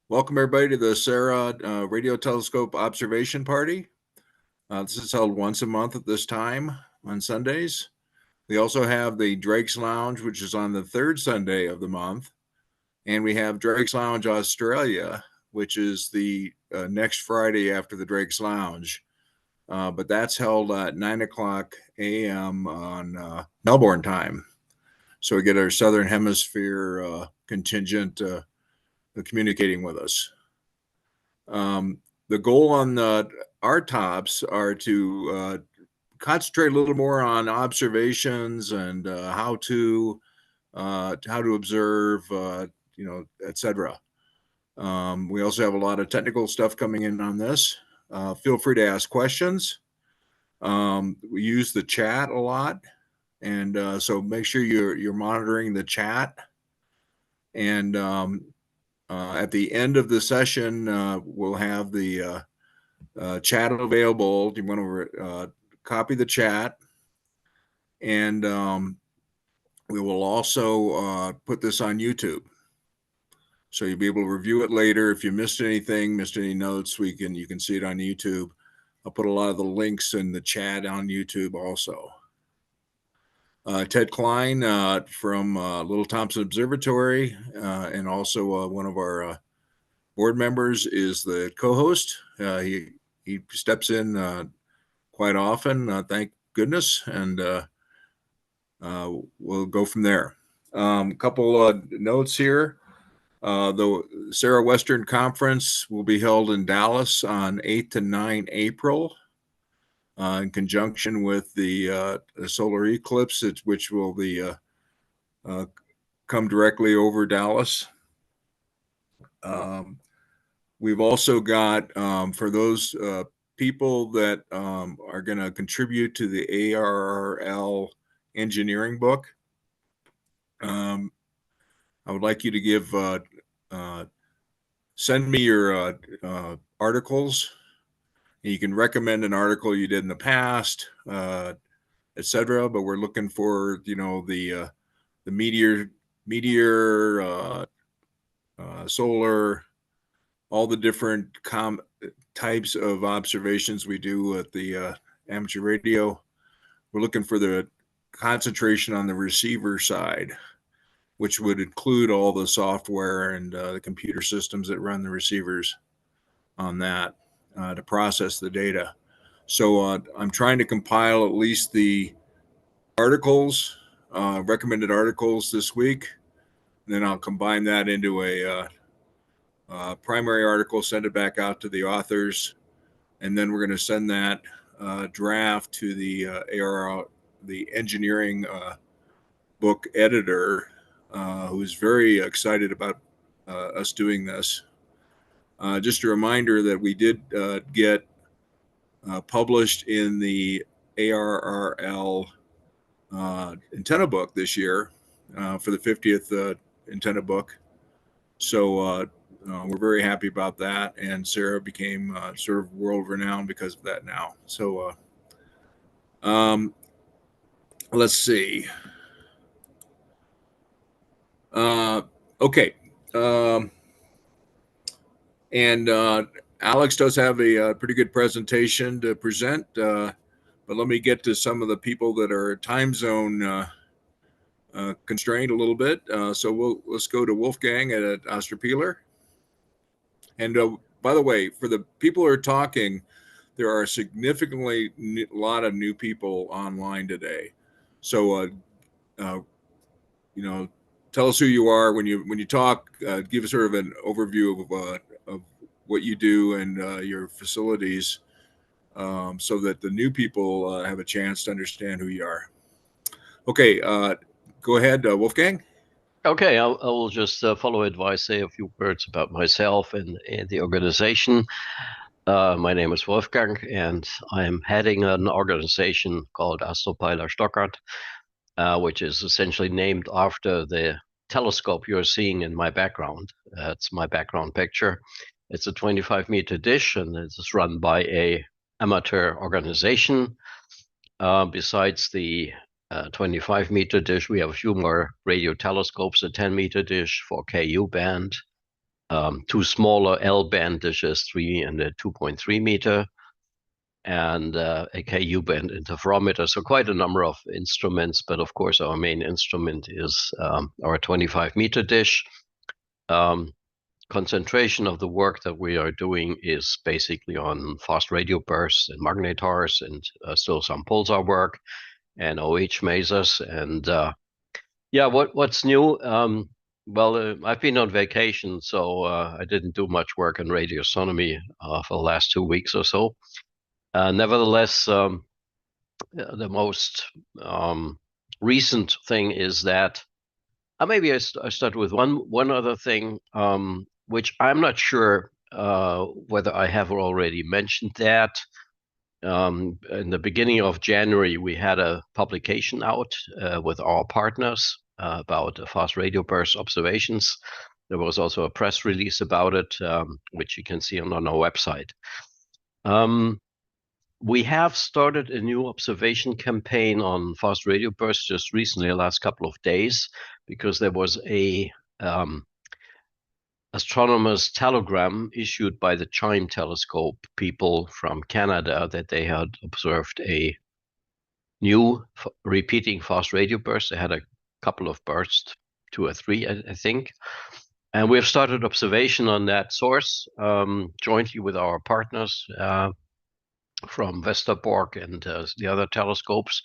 Welcome everybody to the SARA Radio Telescope Observation Party. This is held once a month at this time on Sundays. We also have the Drake's Lounge, which is on the third Sunday of the month. And we have Drake's Lounge Australia, which is the next Friday after the Drake's Lounge. But that's held at 9 o'clock a.m. on Melbourne time. So we get our Southern Hemisphere contingent communicating with us. The goal on our tops are to concentrate a little more on observations and how to observe, etc. We also have a lot of technical stuff coming in on this. Feel free to ask questions. We use the chat a lot, and so make sure you're monitoring the chat. And at the end of the session, we'll have the chat available. You want to copy the chat, and we will also put this on YouTube, so you'll be able to review it later. If you missed anything, missed any notes, you can see it on YouTube. I'll put a lot of the links in the chat on YouTube also. Ted Cline from Little Thompson Observatory, and also one of our board members, is the co-host. He steps in quite often, thank goodness, and we'll go from there. A couple notes here. The SARA Western Conference will be held in Dallas on 8 to 9 April. In conjunction with the solar eclipse, which will be come directly over Dallas. We've also got, for those people that are going to contribute to the ARRL engineering book, I would like you to give send me your articles. You can recommend an article you did in the past, etc. But we're looking for, the meteor, solar, all the different types of observations we do at the amateur radio. We're looking for the concentration on the receiver side, which would include all the software and the computer systems that run the receivers on that. To process the data. So I'm trying to compile at least the articles, recommended articles this week. And then I'll combine that into a primary article, send it back out to the authors. And then we're going to send that draft to the ARR, the engineering book editor, who is very excited about us doing this. Just a reminder that we did get published in the ARRL antenna book this year for the 50th antenna book. So we're very happy about that. And SARA became sort of world renowned because of that now. So let's see. Okay. And Alex does have a pretty good presentation to present, but let me get to some of the people that are time zone constrained a little bit. So let's go to Wolfgang at Astropeiler. And by the way, for the people who are talking, there are significantly a lot of new people online today. So tell us who you are when you talk. Give us sort of an overview of what you do and your facilities, so that the new people have a chance to understand who you are. Okay, go ahead, Wolfgang. Okay, I will just follow advice, say a few words about myself and the organization. My name is Wolfgang, and I'm heading an organization called Astropeiler Stockert, which is essentially named after the telescope you're seeing in my background. It's my background picture. It's a 25-meter dish, and it's run by a amateur organization. Besides the 25-meter dish, we have a few more radio telescopes, a 10-meter dish for KU band, two smaller L-band dishes, 3 and a 2.3 meter, and a Ku-band interferometer. So quite a number of instruments, but of course our main instrument is our 25-meter dish. Concentration of the work that we are doing is basically on fast radio bursts and magnetars, and still some pulsar work and OH masers. And yeah, what's new? Well, I've been on vacation, so I didn't do much work on radio astronomy for the last 2 weeks or so. Nevertheless, the most recent thing is that maybe I start with one other thing, which I'm not sure whether I have already mentioned that. In the beginning of January, we had a publication out with our partners about fast radio burst observations. There was also a press release about it, which you can see on our website. We have started a new observation campaign on fast radio bursts just recently, the last couple of days, because there was a astronomer's telegram issued by the CHIME telescope people from Canada that they had observed a new repeating fast radio burst. They had a couple of bursts, 2 or 3, I think. And we've started observation on that source jointly with our partners from Westerbork and the other telescopes.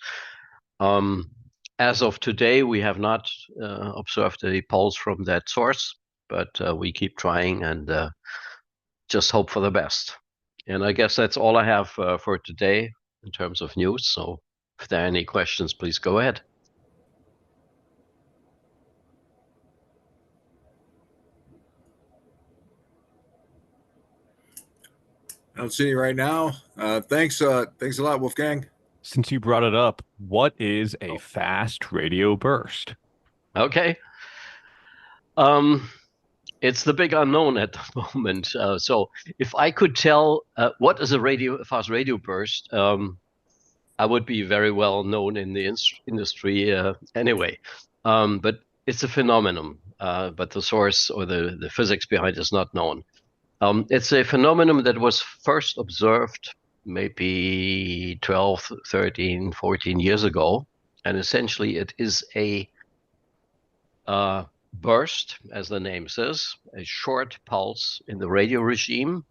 As of today, we have not observed a pulse from that source, but we keep trying and just hope for the best. And I guess that's all I have for today in terms of news. So if there are any questions, please go ahead. I don't see any right now. Thanks a lot, Wolfgang. Since you brought it up, what is a fast radio burst? Okay. It's the big unknown at the moment. So if I could tell what is a fast radio burst, I would be very well known in the industry anyway. But it's a phenomenon, but the source or the physics behind it is not known. It's a phenomenon that was first observed maybe 12, 13, 14 years ago. And essentially it is a burst, as the name says, a short pulse in the radio regime.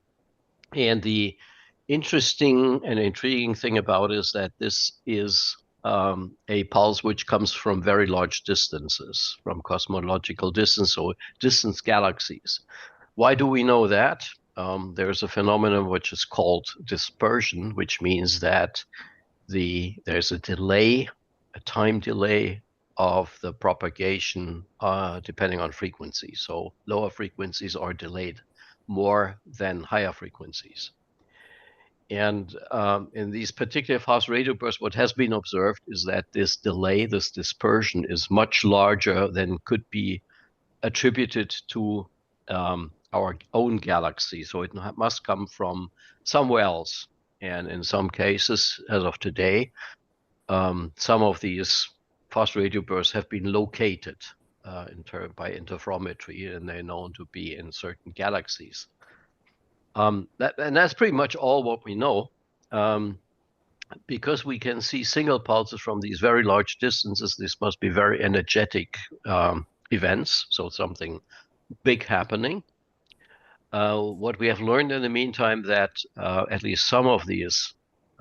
And the interesting and intriguing thing about it is that this is a pulse which comes from very large distances, from cosmological distance or distant galaxies. Why do we know that? There's a phenomenon which is called dispersion, which means that there's a delay, a time delay of the propagation depending on frequency. So lower frequencies are delayed more than higher frequencies. And in these particular fast radio bursts, what has been observed is that this delay, this dispersion, is much larger than could be attributed to our own galaxy. So it must come from somewhere else. And in some cases, as of today, some of these fast radio bursts have been located by interferometry, and they're known to be in certain galaxies. And that's pretty much all what we know. Because we can see single pulses from these very large distances, this must be very energetic events, so something big happening. What we have learned in the meantime that at least some of these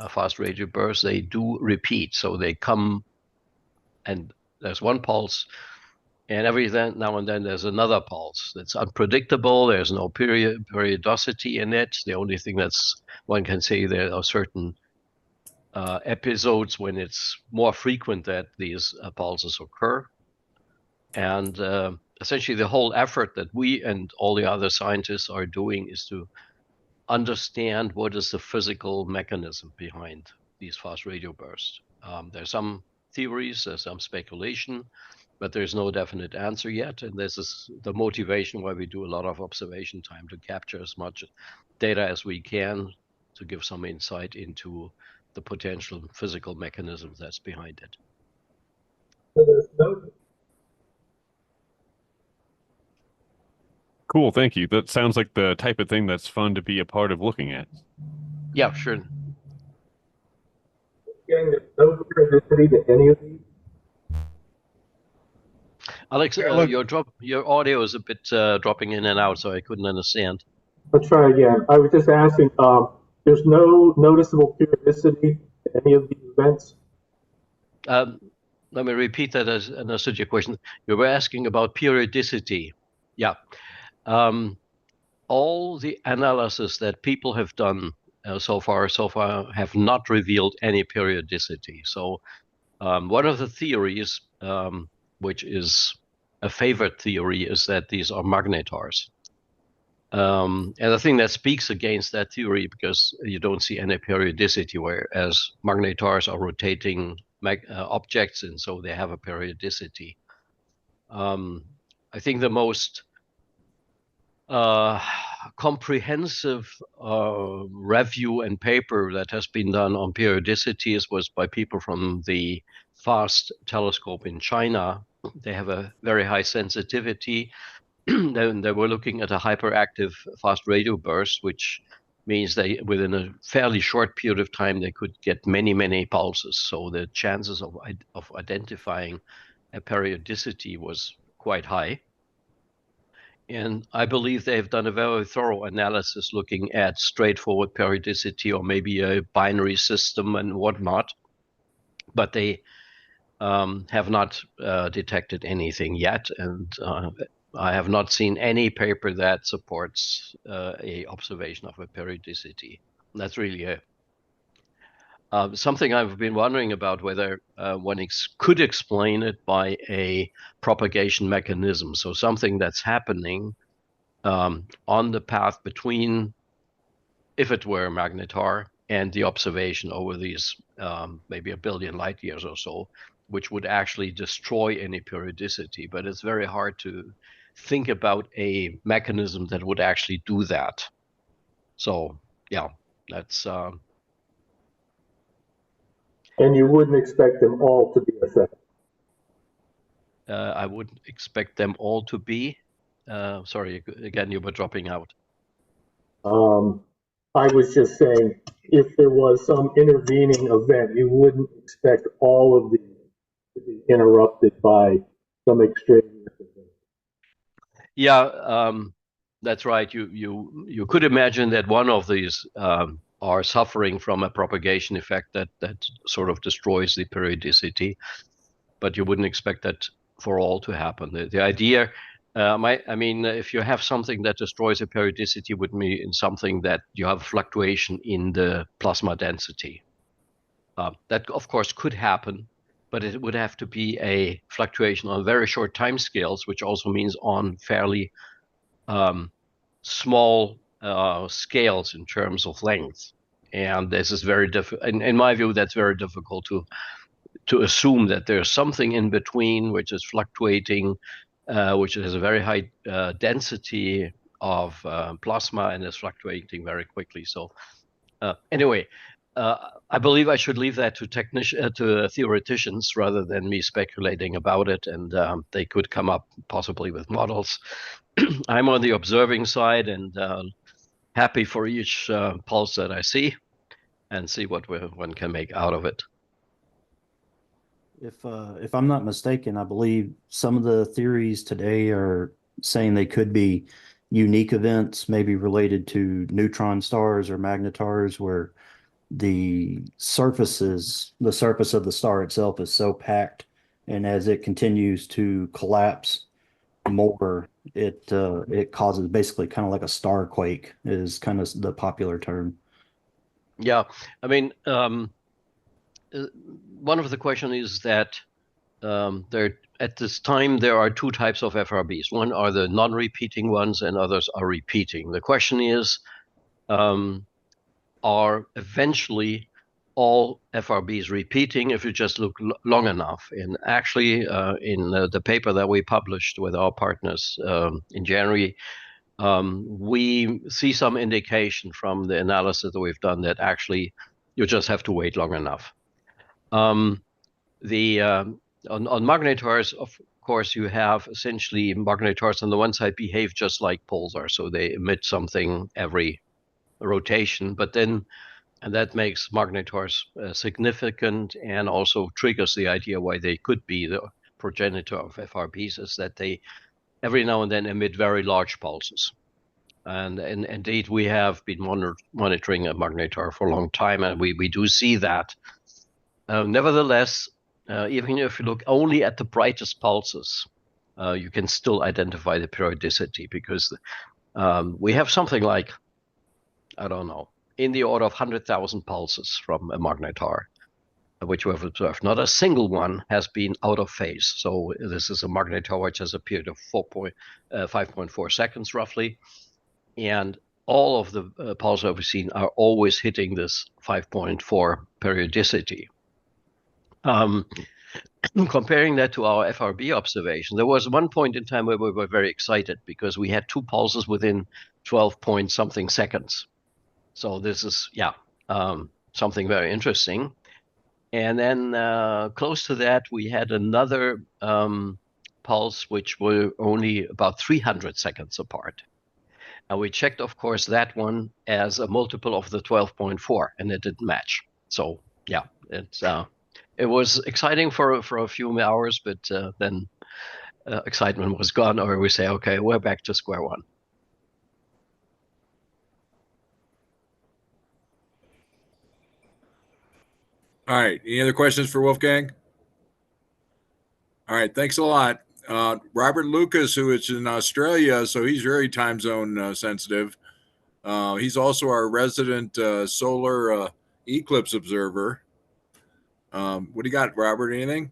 fast radio bursts, they do repeat. So they come and there's one pulse, and every now and then there's another pulse. It's unpredictable. There's no periodicity in it. The only thing one can say, there are certain episodes when it's more frequent that these pulses occur. And essentially the whole effort that we and all the other scientists are doing is to understand what is the physical mechanism behind these fast radio bursts. There's some theories, there's some speculation, but there's no definite answer yet. And this is the motivation why we do a lot of observation time, to capture as much data as we can to give some insight into the potential physical mechanism that's behind it. So there's no Cool, thank you. That sounds like the type of thing that's fun to be a part of looking at. Yeah, sure. Getting no periodicity to any of these? Alex, Yeah, look- your audio is a bit dropping in and out, so I couldn't understand. Let's try again. I was just asking, there's no noticeable periodicity to any of these events? Let me repeat that as I understood your question. You were asking about periodicity. Yeah. All the analysis that people have done so far have not revealed any periodicity. So one of the theories, which is a favorite theory, is that these are magnetars. And the thing that speaks against that theory, because you don't see any periodicity, whereas magnetars are rotating objects, and so they have a periodicity. I think the most comprehensive review and paper that has been done on periodicities was by people from the FAST telescope in China. They have a very high sensitivity. Then they were looking at a hyperactive fast radio burst, which means they, within a fairly short period of time, they could get many, many pulses. So the chances of identifying a periodicity was quite high. And I believe they've done a very thorough analysis looking at straightforward periodicity or maybe a binary system and whatnot. But they have not detected anything yet. And I have not seen any paper that supports a observation of a periodicity. That's really something I've been wondering about, whether one could explain it by a propagation mechanism. So something that's happening on the path between, if it were a magnetar, and the observation over these maybe 1 billion light years or so, which would actually destroy any periodicity. But it's very hard to think about a mechanism that would actually do that. So yeah, that's And you wouldn't expect them all to be affected? I wouldn't expect them all to be. Sorry, again, you were dropping out. I was just saying, if there was some intervening event, you wouldn't expect all of these to be interrupted by some extraneous event. Yeah, that's right. You could imagine that one of these are suffering from a propagation effect that sort of destroys the periodicity, but you wouldn't expect that for all to happen. The idea, I mean, if you have something that destroys a periodicity, would mean something that you have fluctuation in the plasma density. That of course could happen, but it would have to be a fluctuation on very short time scales, which also means on fairly small scales in terms of length. And this is very difficult. In my view, that's very difficult to assume that there's something in between which is fluctuating, which has a very high density of plasma and is fluctuating very quickly. So anyway, I believe I should leave that to theoreticians rather than me speculating about it, and they could come up possibly with models. I'm on the observing side and happy for each pulse that I see and see what one can make out of it. If I'm not mistaken, I believe some of the theories today are saying they could be unique events, maybe related to neutron stars or magnetars, where the surface of the star itself is so packed, and as it continues to collapse more, it causes basically kind of like a star quake, is kind of the popular term. Yeah, I mean, one of the questions is that at this time there are two types of FRBs. One are the non-repeating ones, and others are repeating. The question is, are eventually all FRBs repeating if you just look long enough? And actually, in the paper that we published with our partners in January, we see some indication from the analysis that we've done that actually you just have to wait long enough. On magnetars, of course, you have essentially magnetars on the one side behave just like pulsars, so they emit something every rotation, but then, and that makes magnetars significant and also triggers the idea why they could be the progenitor of FRBs, is that they every now and then emit very large pulses. And indeed, we have been monitoring a magnetar for a long time, and we do see that. Nevertheless, even if you look only at the brightest pulses, you can still identify the periodicity, because we have something like, I don't know, in the order of 100,000 pulses from a magnetar, which we have observed. Not a single one has been out of phase. So this is a magnetar which has a period of 5.4 seconds roughly. And all of the pulses we've seen are always hitting this 5.4 periodicity. Comparing that to our FRB observation, there was one point in time where we were very excited because we had 2 pulses within 12 point something seconds. So this is, something very interesting. And then close to that, we had another pulse, which were only about 300 seconds apart. And we checked, of course, that one as a multiple of the 12.4, and it didn't match. So yeah, it was exciting for a few hours, but then excitement was gone, or we say, okay, we're back to square one. All right. Any other questions for Wolfgang? All right. Thanks a lot. Robert Lucas, who is in Australia, so he's very time zone sensitive. He's also our resident solar eclipse observer. What do you got, Robert? Anything?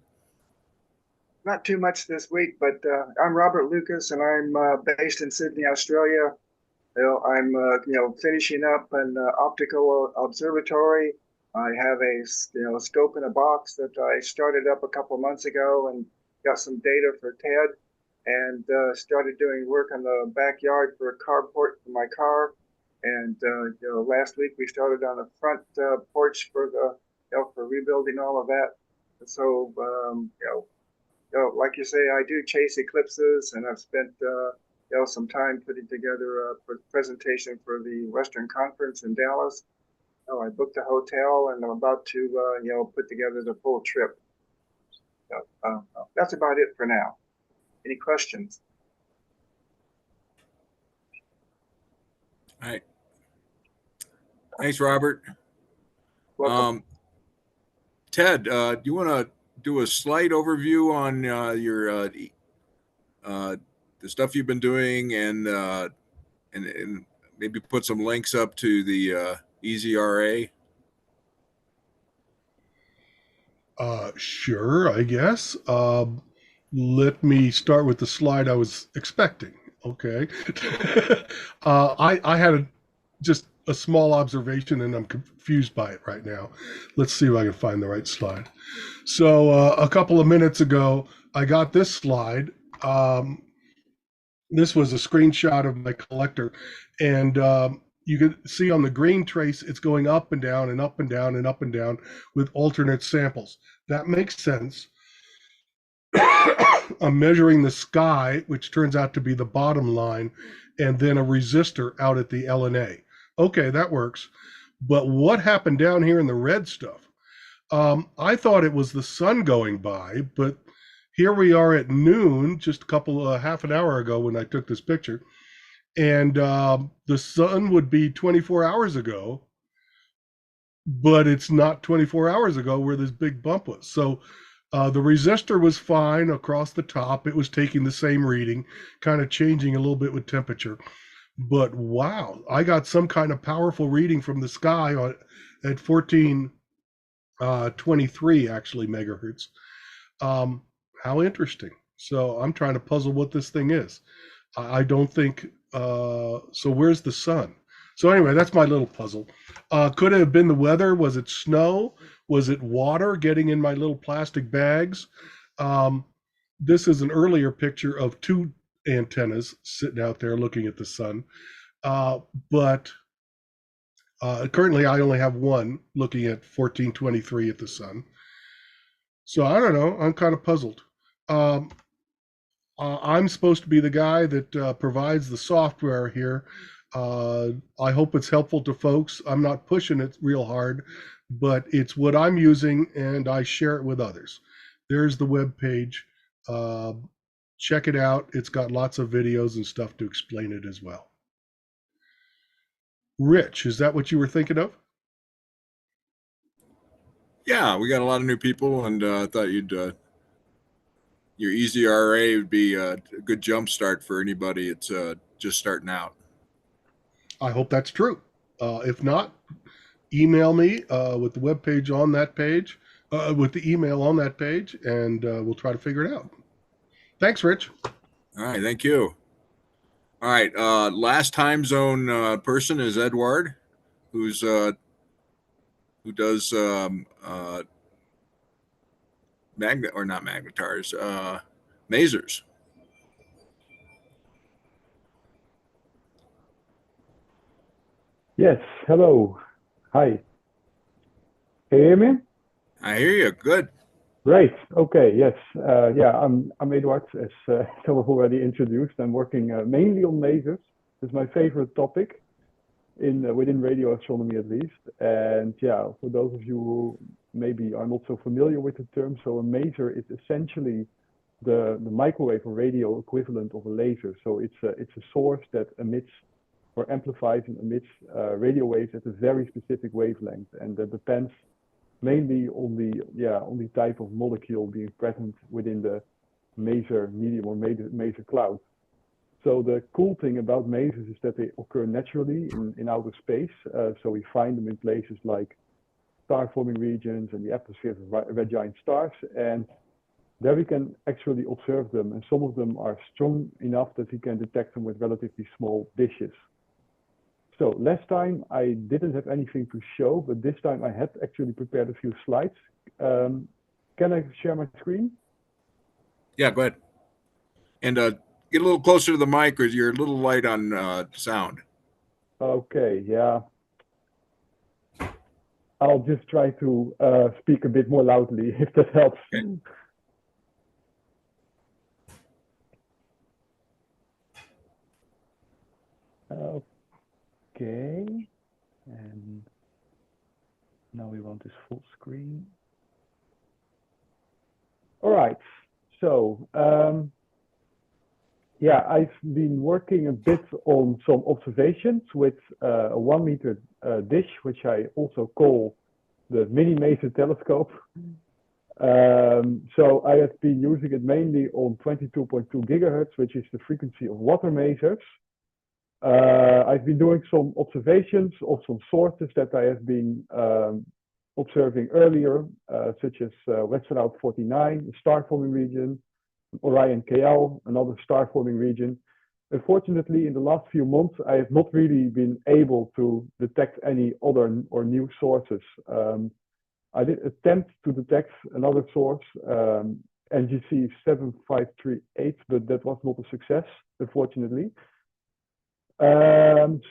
Not too much this week, but I'm Robert Lucas, and I'm based in Sydney, Australia. I'm finishing up an optical observatory. I have a scope in a box that I started up a couple months ago and got some data for TED, and started doing work on the backyard for a carport for my car. And last week we started on the front porch for for rebuilding all of that. And so like you say, I do chase eclipses, and I've spent some time putting together a presentation for the Western Conference in Dallas. I booked a hotel, and I'm about to put together the full trip. That's about it for now. Any questions? All right. Thanks, Robert. Welcome. Ted, do you want to do a slight overview on your the stuff you've been doing, and maybe put some links up to the EZRA? Sure, I guess. Let me start with the slide I was expecting. Okay. I had just a small observation, and I'm confused by it right now. Let's see if I can find the right slide. So a couple of minutes ago, I got this slide. This was a screenshot of my collector, and you can see on the green trace, it's going up and down and up and down and up and down with alternate samples. That makes sense. I'm measuring the sky, which turns out to be the bottom line, and then a resistor out at the LNA. Okay, that works. But what happened down here in the red stuff? I thought it was the sun going by, but here we are at noon, just half an hour ago when I took this picture, and the sun would be 24 hours ago, but it's not 24 hours ago where this big bump was. So the resistor was fine across the top. It was taking the same reading, kind of changing a little bit with temperature. But wow, I got some kind of powerful reading from the sky at 1423 actually megahertz. How interesting. So I'm trying to puzzle what this thing is. I don't think so. Where's the sun? So anyway, that's my little puzzle. Could it have been the weather? Was it snow? Was it water getting in my little plastic bags? This is an earlier picture of 2 antennas sitting out there looking at the sun. But currently I only have one looking at 1423 at the sun. So I don't know. I'm kind of puzzled. I'm supposed to be the guy that provides the software here. I hope it's helpful to folks. I'm not pushing it real hard, but it's what I'm using, and I share it with others. There's the web page. Check it out. It's got lots of videos and stuff to explain it as well. Rich, is that what you were thinking of? Yeah, we got a lot of new people, and I thought your easy RA would be a good jump start for anybody that's just starting out. I hope that's true. If not, email me with the web page on that page, with the email on that page, and we'll try to figure it out. Thanks, Rich. All right, thank you. All right, last time zone person is Eduard, who does masers. Yes, hello. Hi. Can you hear me? I hear you. Good. Great. Okay, yes. I'm Eduard, as some have already introduced. I'm working mainly on lasers. It's my favorite topic within radio astronomy, at least. And yeah, for those of you who maybe are not so familiar with the term, so a maser is essentially the microwave or radio equivalent of a laser. So it's a source that emits or amplifies and emits radio waves at a very specific wavelength, and that depends mainly on the type of molecule being present within the maser medium or maser cloud. So the cool thing about masers is that they occur naturally in outer space. So we find them in places like star-forming regions and the atmospheres of red giant stars, and there we can actually observe them. And some of them are strong enough that we can detect them with relatively small dishes. So last time I didn't have anything to show, but this time I had actually prepared a few slides. Can I share my screen? Yeah, go ahead. And get a little closer to the mic, or you're a little light on sound. Okay, yeah. I'll just try to speak a bit more loudly, if that helps. Okay. Okay, and now we want this full screen. All right, so yeah, I've been working a bit on some observations with a 1 meter dish, which I also call the mini maser telescope. So I have been using it mainly on 22.2 gigahertz, which is the frequency of water masers. I've been doing some observations of some sources that I have been observing earlier, such as Western Out 49, a star-forming region, Orion KL, another star-forming region. Unfortunately, in the last few months, I have not really been able to detect any other or new sources. I did attempt to detect another source, NGC 7538, but that was not a success, unfortunately.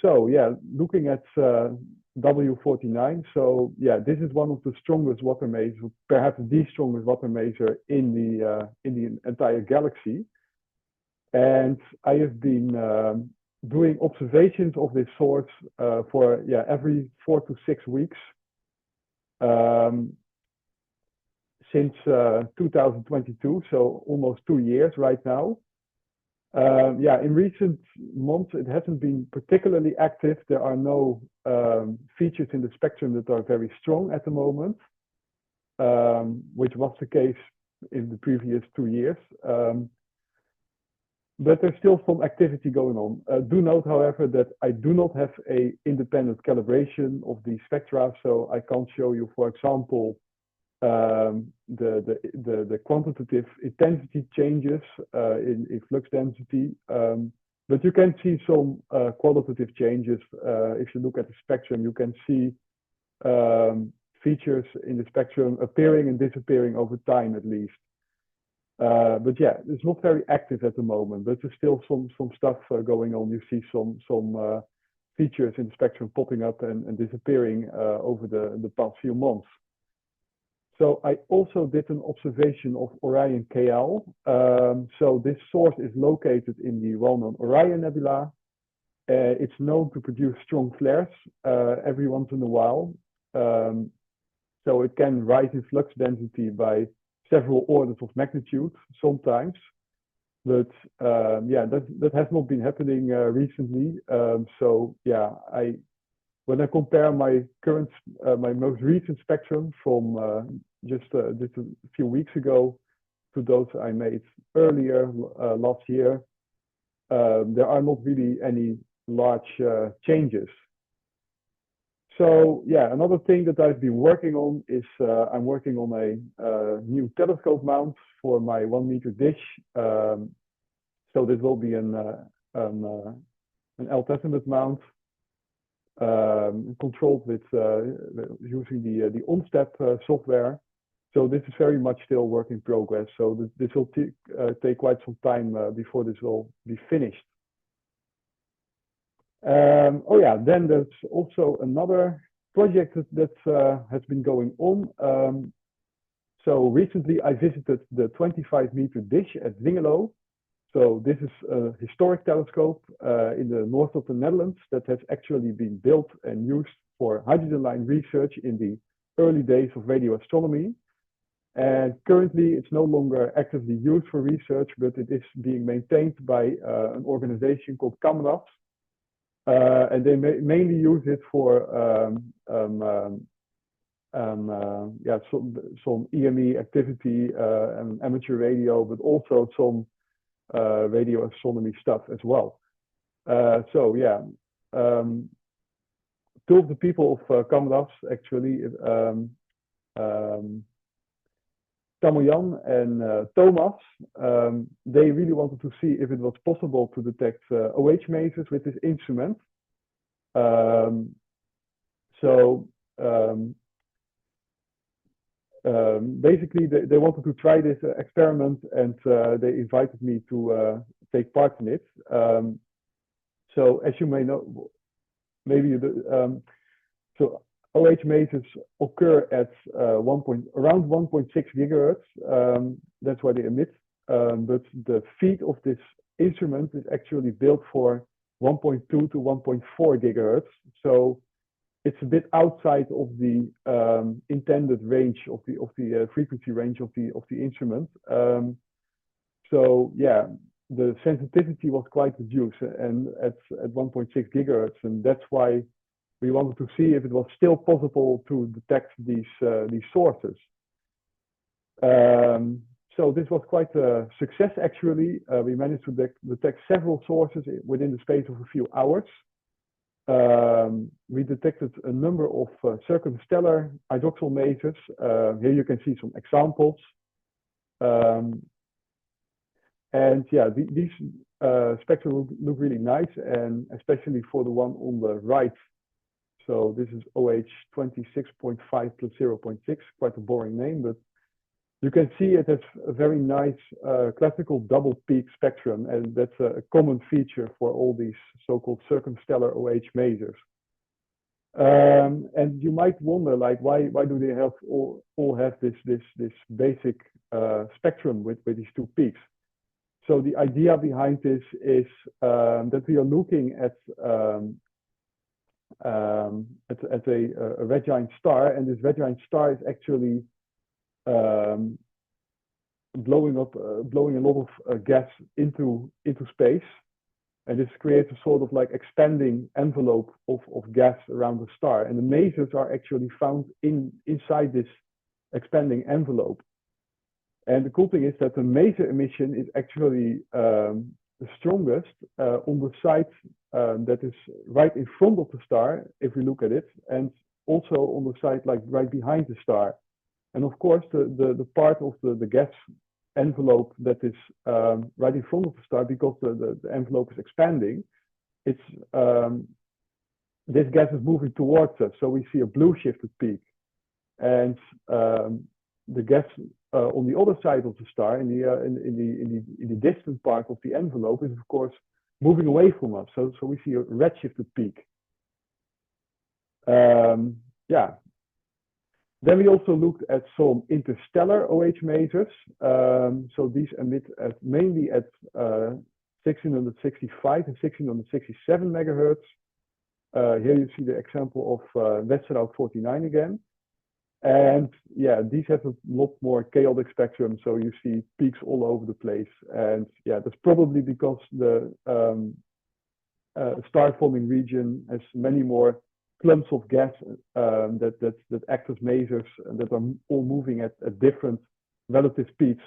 So yeah, looking at W49. So yeah, this is one of the strongest water masers, perhaps the strongest water maser in the entire galaxy. And I have been doing observations of this source for every 4 to 6 weeks since 2022, so almost 2 years right now. In recent months, it hasn't been particularly active. There are no features in the spectrum that are very strong at the moment, which was the case in the previous 2 years. But there's still some activity going on. Do note, however, that I do not have an independent calibration of the spectra, so I can't show you, for example, the quantitative intensity changes in flux density, but you can see some qualitative changes. If you look at the spectrum, you can see features in the spectrum appearing and disappearing over time, at least. But yeah, it's not very active at the moment, but there's still some stuff going on. You see some features in the spectrum popping up and disappearing over the past few months. So I also did an observation of Orion KL. So this source is located in the well-known Orion Nebula. It's known to produce strong flares every once in a while. So it can rise in flux density by several orders of magnitude sometimes. But yeah, that has not been happening recently. So yeah, when I compare my most recent spectrum from just a few weeks ago to those I made earlier last year, there are not really any large changes. So yeah, another thing that I've been working on is I'm working on a new telescope mount for my 1 meter dish. So this will be an L-Testament mount controlled with using the OnStep software. So this is very much still work in progress. So this will take quite some time before this will be finished. Oh yeah, then there's also another project that has been going on. So recently I visited the 25 meter dish at Dwingelo. So this is a historic telescope in the north of the Netherlands that has actually been built and used for hydrogen line research in the early days of radio astronomy. And currently it's no longer actively used for research, but it is being maintained by an organization called Kamras. And they mainly use it for yeah, some EME activity and amateur radio, but also some radio astronomy stuff as well. So yeah, two of the people of Kamras actually, Tamoyan and Thomas, they really wanted to see if it was possible to detect OH masers with this instrument. Basically, they wanted to try this experiment, and they invited me to take part in it. So as you may know, maybe so OH masers occur at around 1.6 gigahertz. That's why they emit. But the feed of this instrument is actually built for 1.2 to 1.4 gigahertz. So it's a bit outside of the intended range of the frequency range of the instrument. So yeah, the sensitivity was quite reduced, and at 1.6 gigahertz, and that's why we wanted to see if it was still possible to detect these sources. So this was quite a success actually. We managed to detect several sources within the space of a few hours. We detected a number of circumstellar hydroxyl masers. Here you can see some examples. And yeah, these spectra look really nice, and especially for the one on the right. So this is OH 26.5 plus 0.6, quite a boring name, but you can see it has a very nice classical double peak spectrum, and that's a common feature for all these so-called circumstellar OH masers. And you might wonder, like, why do they have all have this basic spectrum with these two peaks? So the idea behind this is that we are looking at a red giant star, and this red giant star is actually blowing a lot of gas into space, and this creates a sort of like expanding envelope of gas around the star, and the masers are actually found inside this expanding envelope. And the cool thing is that the maser emission is actually the strongest on the side that is right in front of the star, if we look at it, and also on the side like right behind the star. And of course, the part of the gas envelope that is right in front of the star, because the envelope is expanding, it's this gas is moving towards us, so we see a blue shifted peak. And the gas on the other side of the star, in the distant part of the envelope, is of course moving away from us. So we see a red shifted peak. Yeah. Then we also looked at some interstellar OH masers. So these emit mainly at 1665 and 1667 megahertz. Here you see the example of Westerhout 49 again. And yeah, these have a lot more chaotic spectrum, so you see peaks all over the place. And yeah, that's probably because the star forming region has many more clumps of gas that act as masers and that are all moving at different relative speeds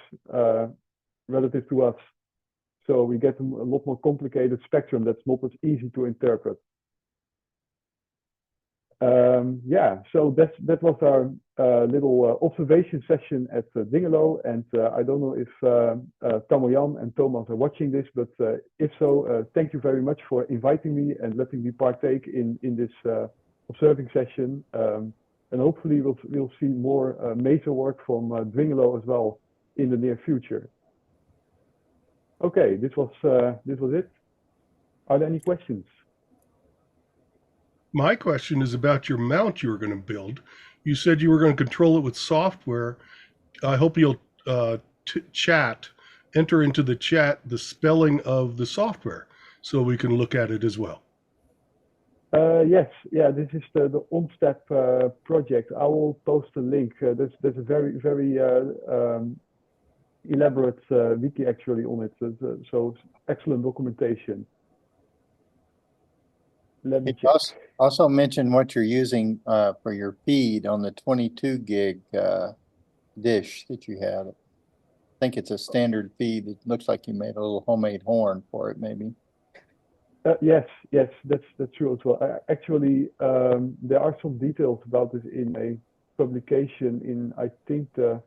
relative to us. So we get a lot more complicated spectrum that's not as easy to interpret. Yeah, so that was our little observation session at Dingelo, and I don't know if Tamoyan and Thomas are watching this, but if so, thank you very much for inviting me and letting me partake in this observing session, and hopefully we'll see more maser work from Dingelo as well in the near future. Okay, this was it. Are there any questions? My question is about your mount you were going to build. You said you were going to control it with software. I hope you'll enter into the chat the spelling of the software so we can look at it as well. Yes, yeah, this is the OnStep project. I will post a link. There's a very elaborate wiki actually on it. So excellent documentation. Let me check. Also mention what you're using for your feed on the 22 gig dish that you have. I think it's a standard feed. It looks like you made a little homemade horn for it, maybe. Yes, that's true as well. Actually, there are some details about this in a publication in, I think, the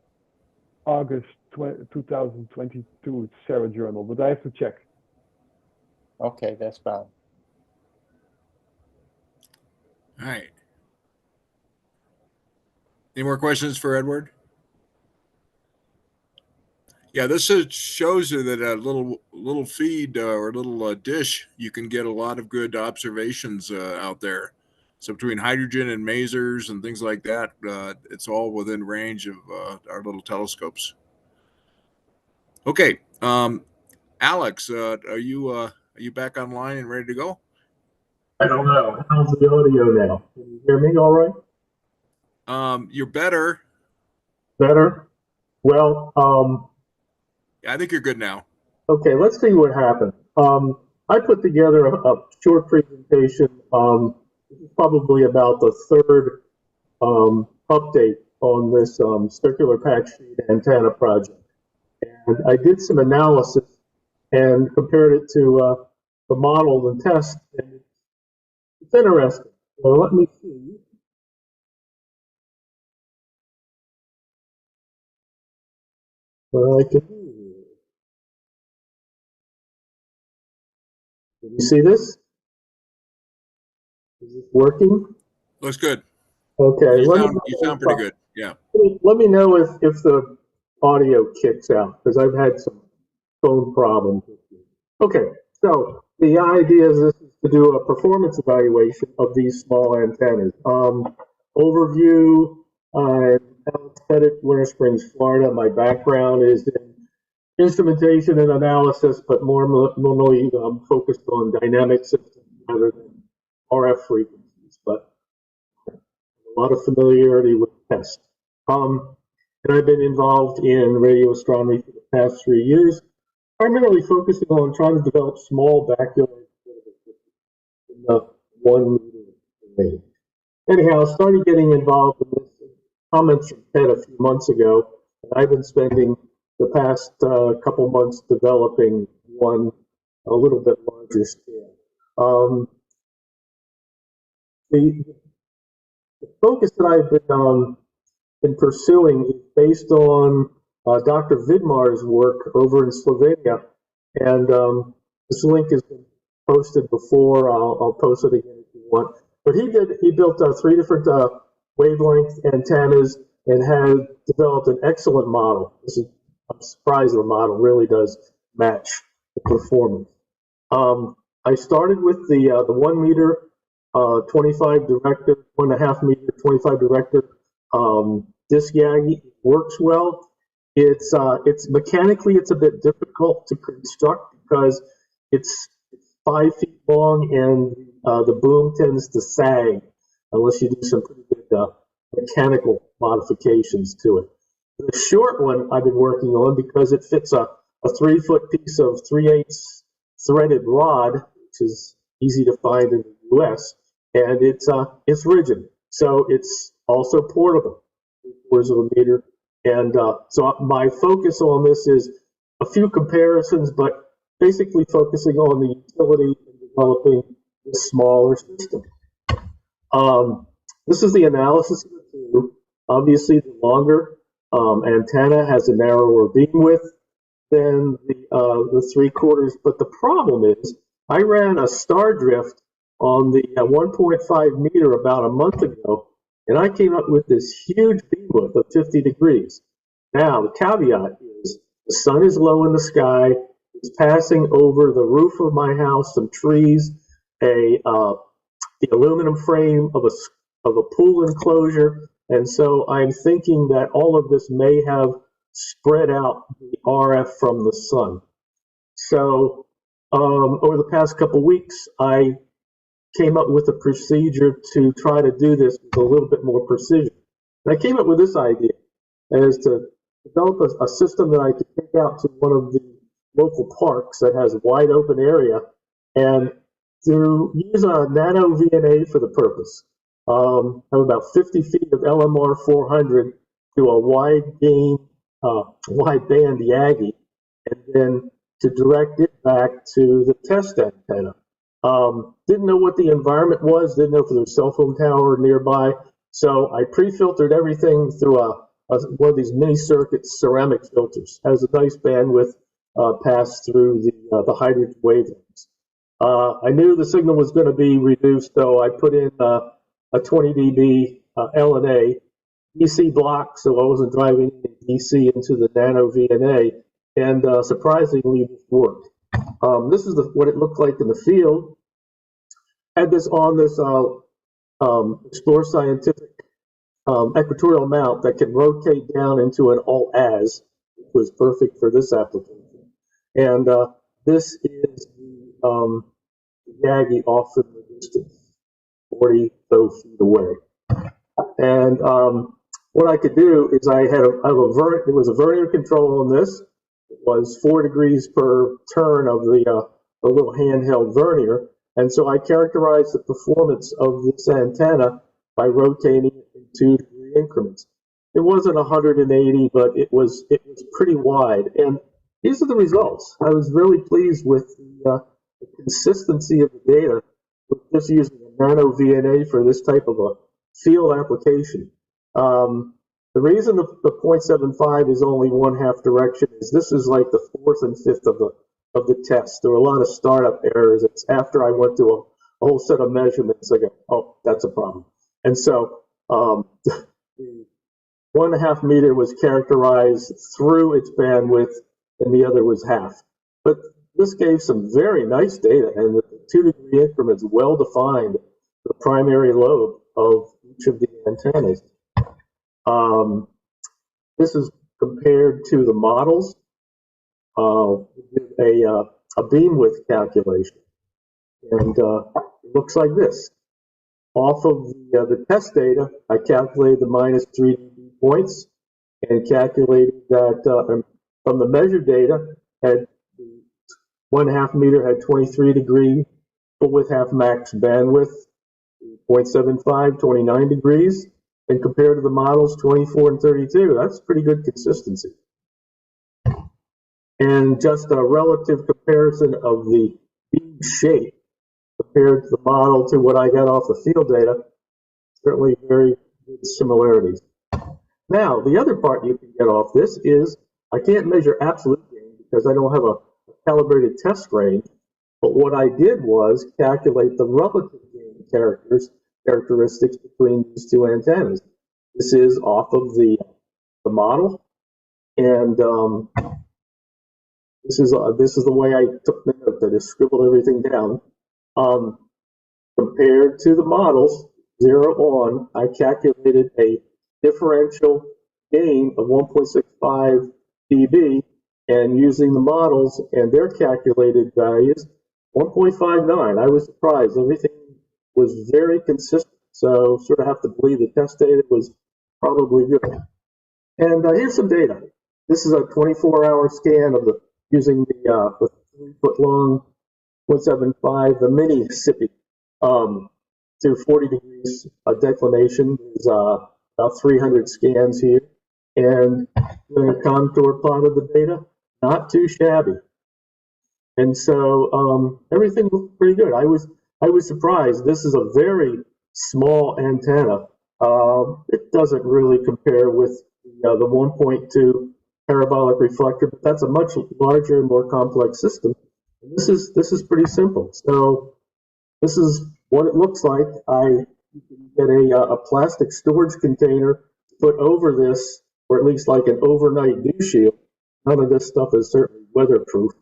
August 2022 SARA journal, but I have to check. Okay, that's fine. All right. Any more questions for Edward? Yeah, this shows you that a little feed or a little dish, you can get a lot of good observations out there. So between hydrogen and masers and things like that, it's all within range of our little telescopes. Okay, Alex, are you back online and ready to go? I don't know. How's the audio now? Can you hear me all right? You're better. Better? Well, I think you're good now. okay, let's see what happened. I put together a short presentation. This is probably about the third update on this circular patch feed antenna project. And I did some analysis and compared it to the model and test, and it's interesting. So let me see. What I can do here. Can you see this? Is this working? Looks good. Okay. You sound pretty good. Yeah. Let me know if the audio kicks out, because I've had some phone problems. Okay, so the idea is this is to do a performance evaluation of these small antennas. Overview, I'm at Winter Springs, Florida. My background is in instrumentation and analysis, but more normally focused on dynamic systems rather than RF frequencies, but a lot of familiarity with tests. And I've been involved in radio astronomy for the past 3 years, primarily focusing on trying to develop small backyard in the 1 meter range. Anyhow, I started getting involved in this comments from Ted a few months ago, and I've been spending the past couple months developing one a little bit larger scale. The focus that I've been pursuing is based on Dr. Vidmar's work over in Slovenia, and this link has been posted before. I'll post it again if you want. But he built 3 different wavelength antennas and had developed an excellent model. I'm surprised the model really does match the performance. I started with the 1 meter 25 director, 1.5 meter 25 director This Yagi works well. It's mechanically it's a bit difficult to construct because it's 5 feet long and the boom tends to sag unless you do some pretty good mechanical modifications to it. The short one I've been working on because it fits a 3-foot piece of 3/8 threaded rod, which is easy to find in the U.S. and it's rigid, so it's also portable, 3/4 of a meter. And so my focus on this is a few comparisons, but basically focusing on the utility in developing this smaller system. This is the analysis of the two. Obviously, the longer antenna has a narrower beam width than the 3/4, but the problem is I ran a star drift on the 1.5 meter about a month ago, and I came up with this huge beam width of 50 degrees. Now, the caveat is the sun is low in the sky, it's passing over the roof of my house, some trees, the aluminum frame of a pool enclosure, and so I'm thinking that all of this may have spread out the RF from the sun. So over the past couple weeks, I came up with a procedure to try to do this with a little bit more precision. And I came up with this idea as to develop a system that I could take out to one of the local parks that has a wide open area and to use a nano VNA for the purpose. Have about 50 feet of LMR 400 to a wide band Yagi, and then to direct it back to the test antenna. Didn't know what the environment was, didn't know if there was a cell phone tower nearby, so I pre-filtered everything through one of these mini circuit ceramic filters. Has a nice bandwidth pass through the hydrogen wavelengths. I knew the signal was going to be reduced, though. I put in a 20 dB LNA DC block, so I wasn't driving any DC into the nano VNA, and surprisingly, this worked. This is what it looked like in the field. Had this on this Explore Scientific equatorial mount that can rotate down into an all-as, which was perfect for this application. And this is the Yagi off in the distance, 40 feet away. And what I could do is there was a vernier control on this. It was 4 degrees per turn of the little handheld vernier. And so I characterized the performance of this antenna by rotating it in 2-degree increments. It wasn't 180, but it was pretty wide. And these are the results. I was really pleased with the consistency of the data with just using a nano VNA for this type of a field application. The reason the 0.75 is only 1/2 direction is this is like the 4th and 5th of the test. There were a lot of startup errors. It's after I went through a whole set of measurements, I go, oh, that's a problem. And so the 1.5 meter was characterized through its bandwidth, and the other was half. But this gave some very nice data, and with the 2-degree increments well defined the primary lobe of each of the antennas. This is compared to the models. We did a beam width calculation, and it looks like this. Off of the test data, I calculated the -3 dB points and calculated that from the measured data, had the 1.5 meter had 23 degree full width half max bandwidth, 0.75, 29 degrees, and compared to the models 24 and 32. That's pretty good consistency. And just a relative comparison of the beam shape compared to the model to what I got off the field data, certainly very good similarities. Now, the other part you can get off this is I can't measure absolute gain because I don't have a calibrated test range, but what I did was calculate the relative gain characteristics between these two antennas. This is off of the model, and this is the way I took the note. I just scribbled everything down. Compared to the models, 0 on, I calculated a differential gain of 1.65 dB, and using the models and their calculated values, 1.59. I was surprised. Everything was very consistent. So sort of have to believe the test data was probably good. And here's some data. This is a 24-hour scan of using the 3-foot long 1.75, the mini SIPI, to 40 degrees declination. There's about 300 scans here. And the contour plot of the data, not too shabby. And so everything looked pretty good. I was surprised. This is a very small antenna. It doesn't really compare with the 1.2 parabolic reflector, but that's a much larger and more complex system. And this is pretty simple. So this is what it looks like. You can get a plastic storage container to put over this, or at least like an overnight dew shield. None of this stuff is certainly weatherproof,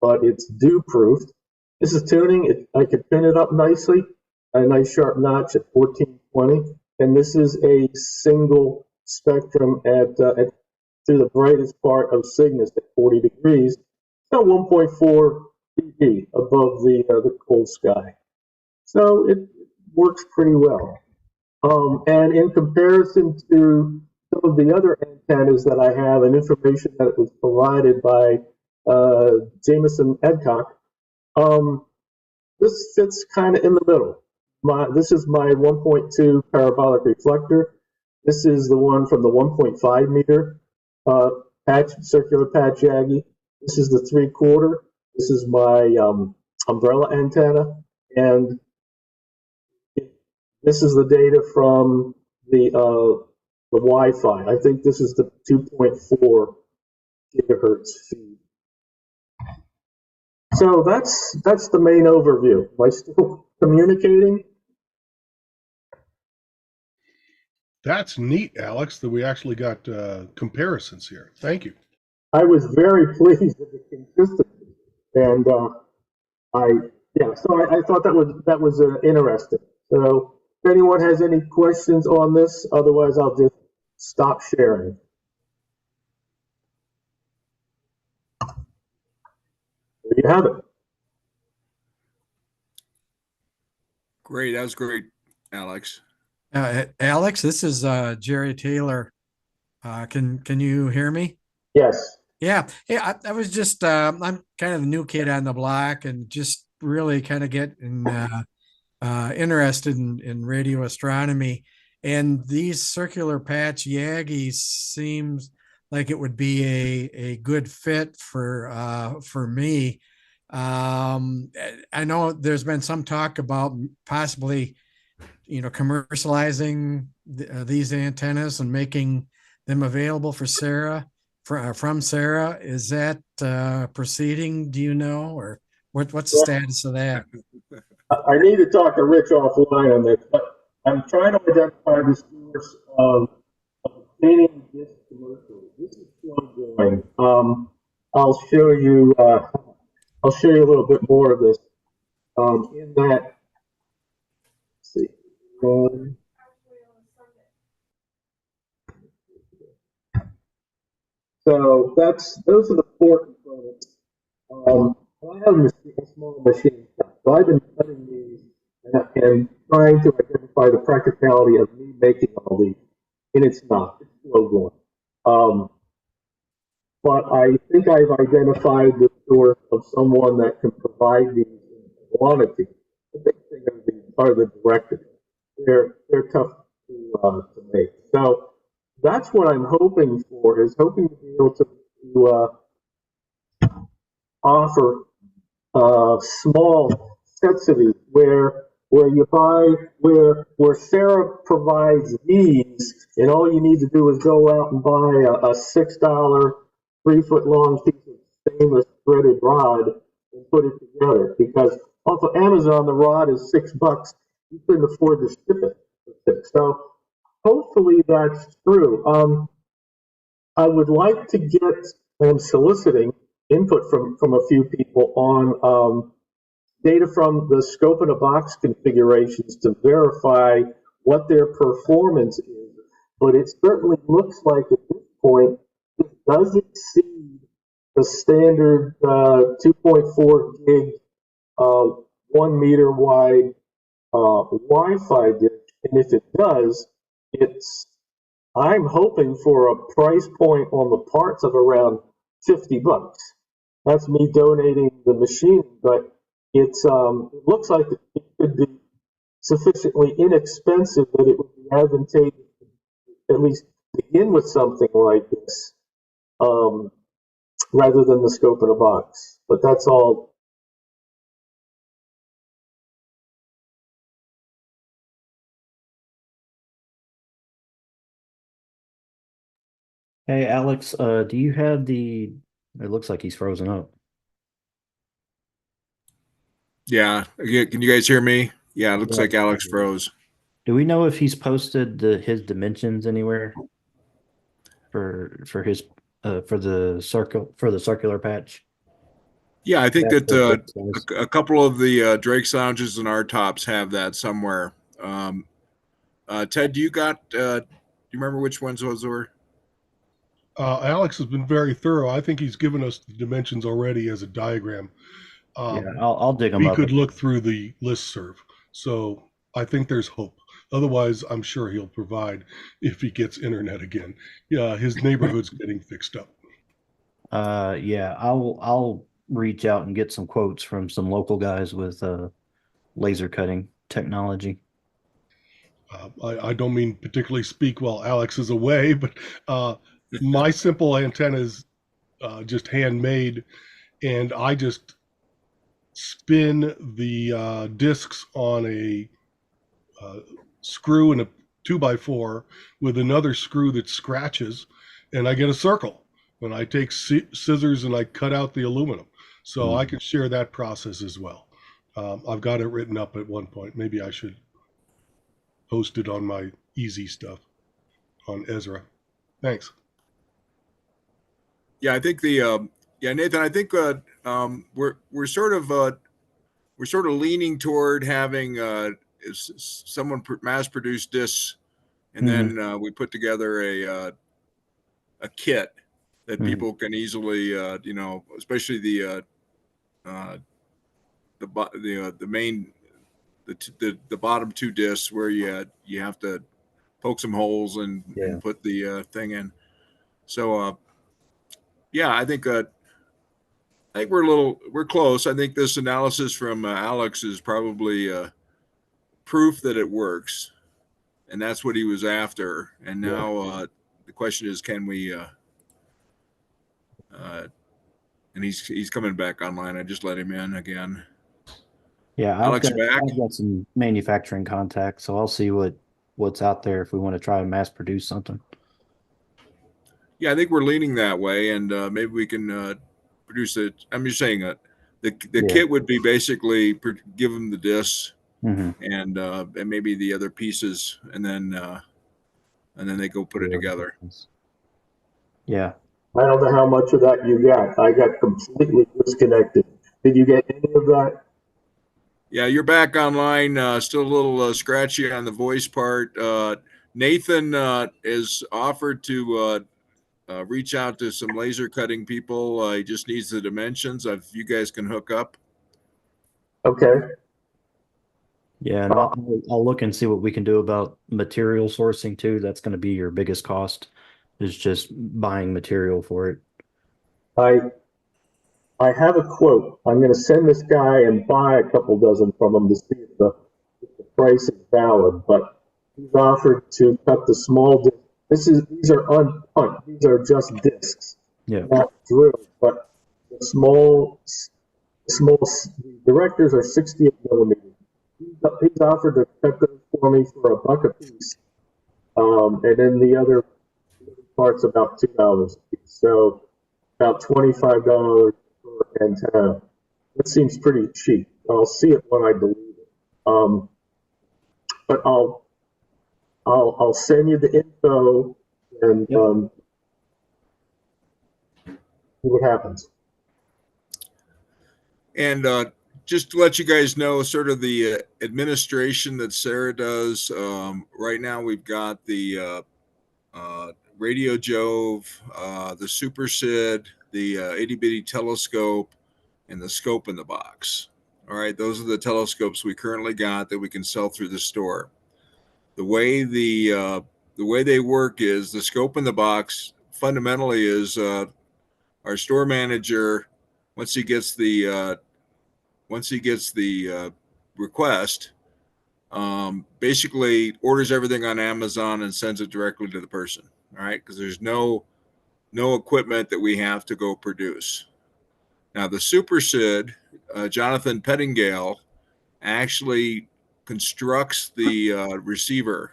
but it's dew-proofed. This is tuning. I could pin it up nicely, a nice sharp notch at 1420, and this is a single spectrum at through the brightest part of Cygnus at 40 degrees, so 1.4 dB above the cold sky. So it works pretty well. And in comparison to some of the other antennas that I have and information that was provided by Jameson Adcock, this sits kind of in the middle. This is my 1.2 parabolic reflector. This is the one from the 1.5 meter circular patch Yagi. This is the 3/4. This is my umbrella antenna, and this is the data from the Wi-Fi. I think this is the 2.4 gigahertz feed. So that's the main overview. Am I still communicating? That's neat, Alex, that we actually got comparisons here. Thank you. I was very pleased with the consistency, and so I thought that was interesting. So if anyone has any questions on this, otherwise I'll just stop sharing. There you have it. Great. That was great, Alex. Alex, this is Jerry Taylor. Can you hear me? Yes. Yeah. I was just I'm kind of the new kid on the block and just really kind of getting interested in radio astronomy. And these circular patch Yagis seems like it would be a good fit for me. I know there's been some talk about possibly, commercializing these antennas and making them available for SARA, from SARA. Is that proceeding? Do you know, or what's the status of that? I need to talk to Rich offline on this, but I'm trying to identify the source of obtaining this commercially. This is still going. I'll show you a little bit more of this. In that, let's see. So those are the 4 components. I have a small machine shop, so I've been cutting these and trying to identify the practicality of me making all these, and it's not. It's slow going. But I think I've identified the source of someone that can provide these in quantity. The big thing are the directives. They're tough to make. So that's what I'm hoping for, is hoping to be able to offer small sets of these where you buy, where SARA provides these, and all you need to do is go out and buy a $6 3-foot long piece of stainless threaded rod and put it together. Because off of Amazon, the rod is $6. You couldn't afford to ship it for $6. So hopefully that's true. I would like to get, I'm soliciting input from a few people on data from the scope in a box configurations to verify what their performance is. but it certainly looks like at this point it does exceed the standard 2.4 gig, 1 meter wide Wi-Fi dish. And if it does, I'm hoping for a price point on the parts of around $50. That's me donating the machine, but it looks like it could be sufficiently inexpensive that it would be advantageous to at least begin with something like this, rather than the scope in a box. But that's all. Hey, Alex, do you have the, it looks like he's frozen up. Yeah. Can you guys hear me? Yeah, it looks Yeah. like Alex froze. Do we know if he's posted his dimensions anywhere for his for the circular patch? Yeah, I think That's that what it says. a couple of the Drake's lounges and RTOPs have that somewhere. Ted, do you remember which ones those were? Alex has been very thorough. I think he's given us the dimensions already as a diagram. Yeah, I'll dig them We up. could look through the listserv. So I think there's hope. Otherwise, I'm sure he'll provide if he gets internet again. Yeah, his neighborhood's getting fixed up. Yeah, I'll reach out and get some quotes from some local guys with laser cutting technology. I don't mean particularly speak while Alex is away, but my simple antenna is just handmade, and I just spin the discs on a screw in a 2x4 with another screw that scratches, and I get a circle. And I take scissors and I cut out the aluminum. So I can share that process as well. I've got it written up at one point. Maybe I should post it on my easy stuff on Ezra. Thanks. Yeah, I think Nathan, I think we're sort of leaning toward having someone mass produce discs, and then we put together a kit that people can easily, especially the main, the bottom two discs where you have to poke some holes and put the thing in. So yeah, I think we're close. I think this analysis from Alex is probably proof that it works, and that's what he was after. And now the question is, can we? And he's coming back online. I just let him in again. Yeah, Alex, I've back. got some manufacturing contacts, so I'll see what's out there if we want to try and mass produce something. Yeah, I think we're leaning that way, and maybe we can produce it. I'm just saying the kit would be basically give them the discs and maybe the other pieces, and then they go put it together. Yeah. I don't know how much of that you got. I got completely disconnected. Did you get any of that? Yeah, you're back online. Still a little scratchy on the voice part. Nathan is offered to reach out to some laser cutting people. He just needs the dimensions. If you guys can hook up. Okay. Yeah, and I'll look and see what we can do about material sourcing too. That's going to be your biggest cost, is just buying material for it. I have a quote. I'm going to send this guy and buy a couple dozen from him to see if the price is valid. But he's offered to cut the small discs. These are unpunched. These are just discs, not drilled. But the small directors are 68 millimeters. He's offered to cut those for me for $1 a piece, and then the other parts about $2 a piece. So about $25 per antenna. That seems pretty cheap. I'll see it when I believe it. But I'll send you the info and see what happens. And just to let you guys know, sort of the administration that SARA does. Right now, we've got the Radio Jove, the Super Sid, the itty bitty telescope, and the scope in the box. All right, those are the telescopes we currently got that we can sell through the store. The way the way they work is the scope in the box fundamentally is our store manager, once he gets the request, basically orders everything on Amazon and sends it directly to the person. All right, because there's no equipment that we have to go produce. Now the Super Sid, Jonathan Pettingale, actually constructs the receiver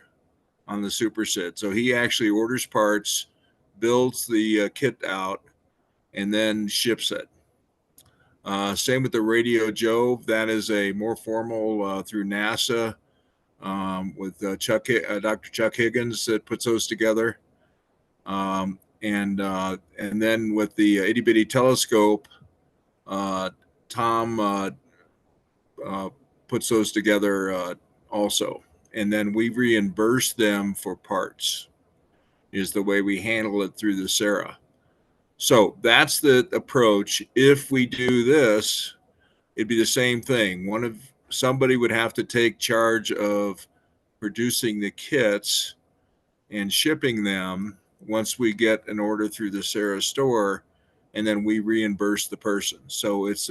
on the Super Sid. So he actually orders parts, builds the kit out, and then ships it. Same with the Radio Jove. That is a more formal through NASA with Dr. Chuck Higgins that puts those together. And then with the itty bitty telescope, Tom puts those together also. And then we reimburse them for parts is the way we handle it through the SARA. So that's the approach. If we do this, it'd be the same thing. Somebody would have to take charge of producing the kits and shipping them once we get an order through the SARA store, and then we reimburse the person. So it's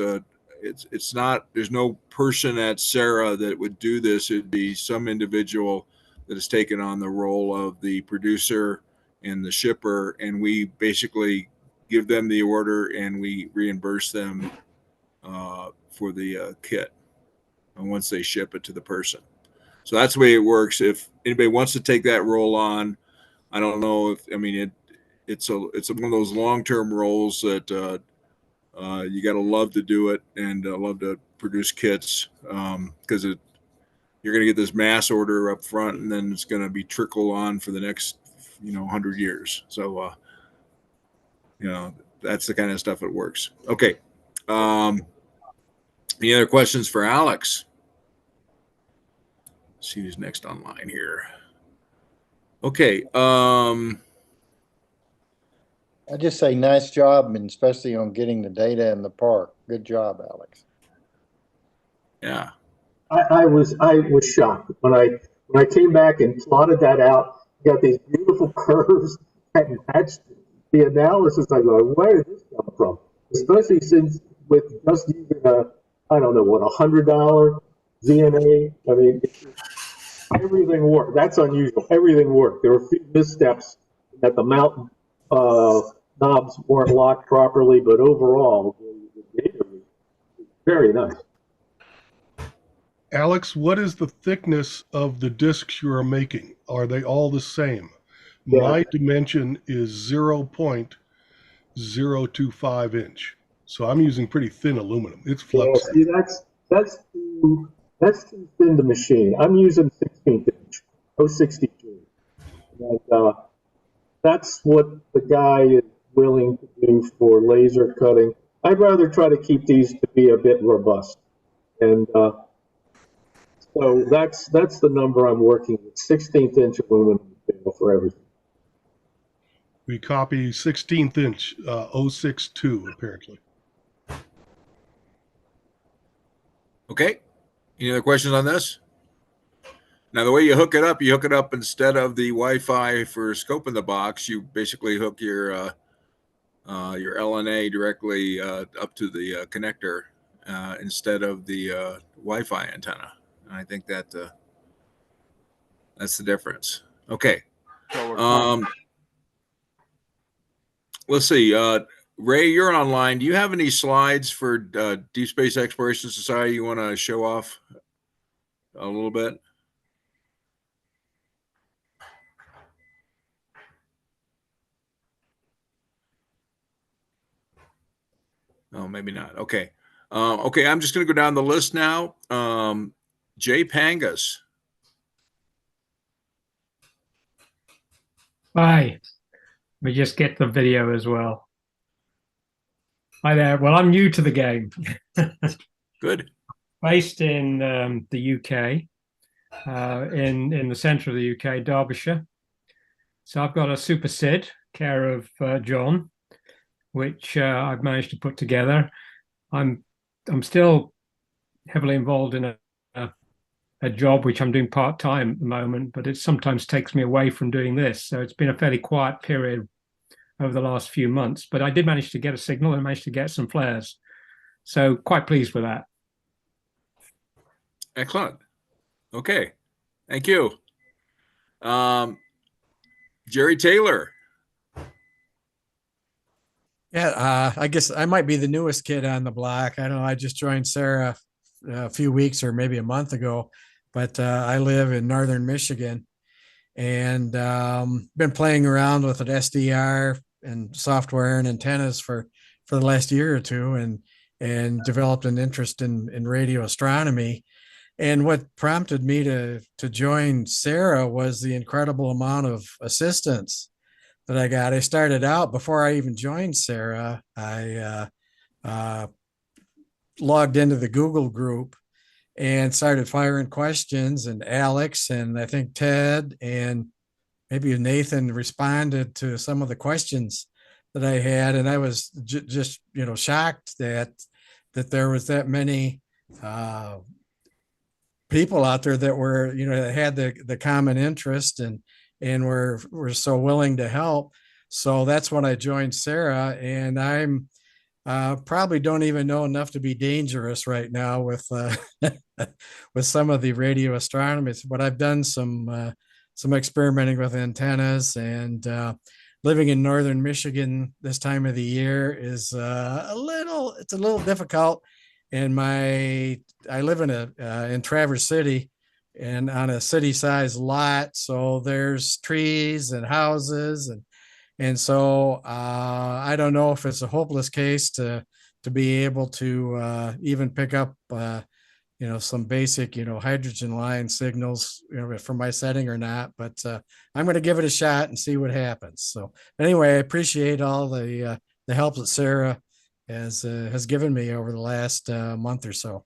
not, there's no person at SARA that would do this. It'd be some individual that has taken on the role of the producer and the shipper, and we basically give them the order and we reimburse them for the kit and once they ship it to the person. So that's the way it works. If anybody wants to take that role on, I don't know if, I mean, it's one of those long-term roles that you got to love to do it and love to produce kits because you're going to get this mass order up front, and then it's going to be trickle on for the next 100 years. So that's the kind of stuff that works. Okay. Any other questions for Alex? Let's see who's next online here. Okay. I just say nice job, and especially on getting the data in the park. Good job, Alex. Yeah. I was shocked when I came back and plotted that out. You got these beautiful curves that matched the analysis. I go, where did this come from? Especially since with just using $100 ZNA. I mean, everything worked. That's unusual. Everything worked. There were a few missteps that the mountain knobs weren't locked properly, but overall, the data was very nice. Alex, what is the thickness of the discs you are making? Are they all the same? Yeah. My dimension is 0.025 inch. So I'm using pretty thin aluminum. It's flexible. Yeah, see, that's too thin to machine. I'm using 16th inch, 0.63. And that's what the guy is willing to do for laser cutting. I'd rather try to keep these to be a bit robust. And so that's the number I'm working with, 16th inch aluminum for everything. We copy 16th inch 0.62 apparently. Okay. Any other questions on this? Now, the way you hook it up instead of the Wi-Fi for scope in the box, you basically hook your LNA directly up to the connector instead of the Wi-Fi antenna. And I think that that's the difference. Okay. Let's see. Ray, you're online. Do you have any slides for Deep Space Exploration Society you want to show off a little bit? Oh, maybe not. Okay. Okay, I'm just going to go down the list now. Jay Pangas. Hi. We just get the video as well. Hi there. Well, I'm new to the game. Good. Based in the UK, in the centre of the UK, Derbyshire. So I've got a super SID, care of John, which I've managed to put together. I'm still heavily involved in a job which I'm doing part-time at the moment, but it sometimes takes me away from doing this. So it's been a fairly quiet period over the last few months, but I did manage to get a signal and managed to get some flares. So quite pleased with that. Excellent. Okay. Thank you. Jerry Taylor. Yeah, I guess I might be the newest kid on the block. I don't know. I just joined SARA a few weeks or maybe a month ago, but I live in northern Michigan and been playing around with an SDR and software and antennas for the last year or two, and developed an interest in radio astronomy. And what prompted me to join SARA was the incredible amount of assistance that I got. I started out before I even joined SARA. I logged into the Google group and started firing questions, and Alex and I think Ted and maybe Nathan responded to some of the questions that I had, and I was just shocked that there was that many people out there that were that had the common interest and were so willing to help. So that's when I joined SARA, and I'm probably don't even know enough to be dangerous right now with with some of the radio astronomy, but I've done some experimenting with antennas, and living in northern Michigan this time of the year is a little difficult. And I live in Traverse City, and on a city-sized lot, so there's trees and houses, and so I don't know if it's a hopeless case to be able to even pick up some basic hydrogen line signals for my setting or not, but I'm going to give it a shot and see what happens. So anyway, I appreciate all the help that SARA has given me over the last month or so.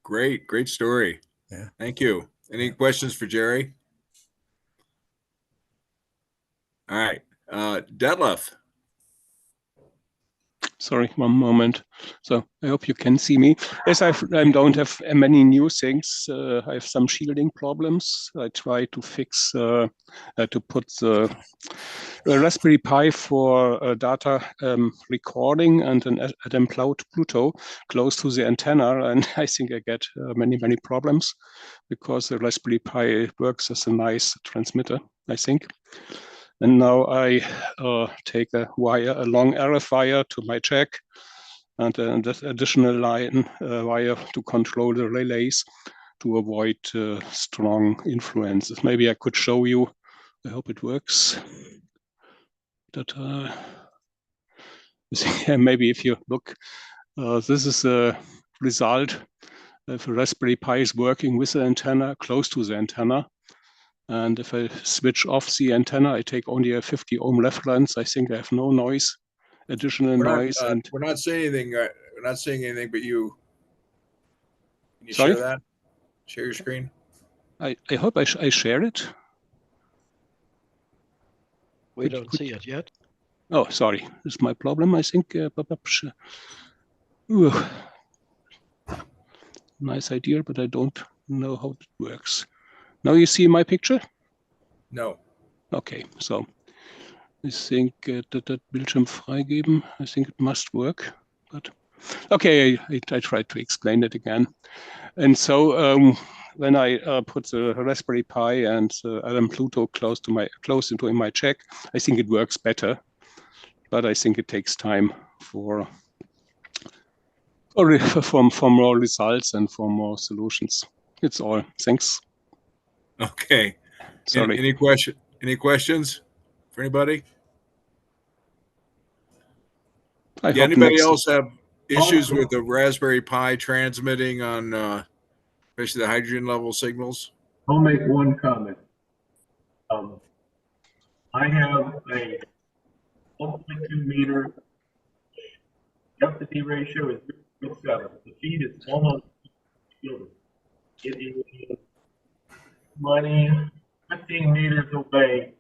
Great story. Yeah. Thank you. Any questions for Jerry? All right. Detlef. Sorry, one moment. So I hope you can see me. Yes, I don't have many new things. I have some shielding problems. I try to fix, to put the Raspberry Pi for data recording and an Adam Pluto close to the antenna. And I think I get many problems because the Raspberry Pi works as a nice transmitter, I think. And now I take a long RF wire to my jack, and that additional line wire to control the relays to avoid strong influences. Maybe I could show you. I hope it works. That maybe if you look, this is a result. If a Raspberry Pi is working with the antenna, close to the antenna, and if I switch off the antenna, I take only a 50 ohm reference. I think I have no noise, additional noise. And we're not saying anything. We're not saying anything, but you. Can you Sorry? share that? Share your screen. I hope I share it. We don't see it yet. Oh, sorry. This is my problem, I think. Nice idea, but I don't know how it works. Now you see my picture? No. Okay, so I think that Bildschirm freigeben. I think it must work, but okay, I tried to explain it again. And so when I put the Raspberry Pi and Adam Pluto close into my jack, I think it works better, but I think it takes time for more results and for more solutions. It's all. Thanks. Okay. Sorry. Any questions for anybody? Anybody else have issues with the Raspberry Pi transmitting on especially the hydrogen level signals? I'll make one comment. I have a 1.2 meter depth-to-D ratio is 0.7. The feed is almost shielded. It is 15 15 meters away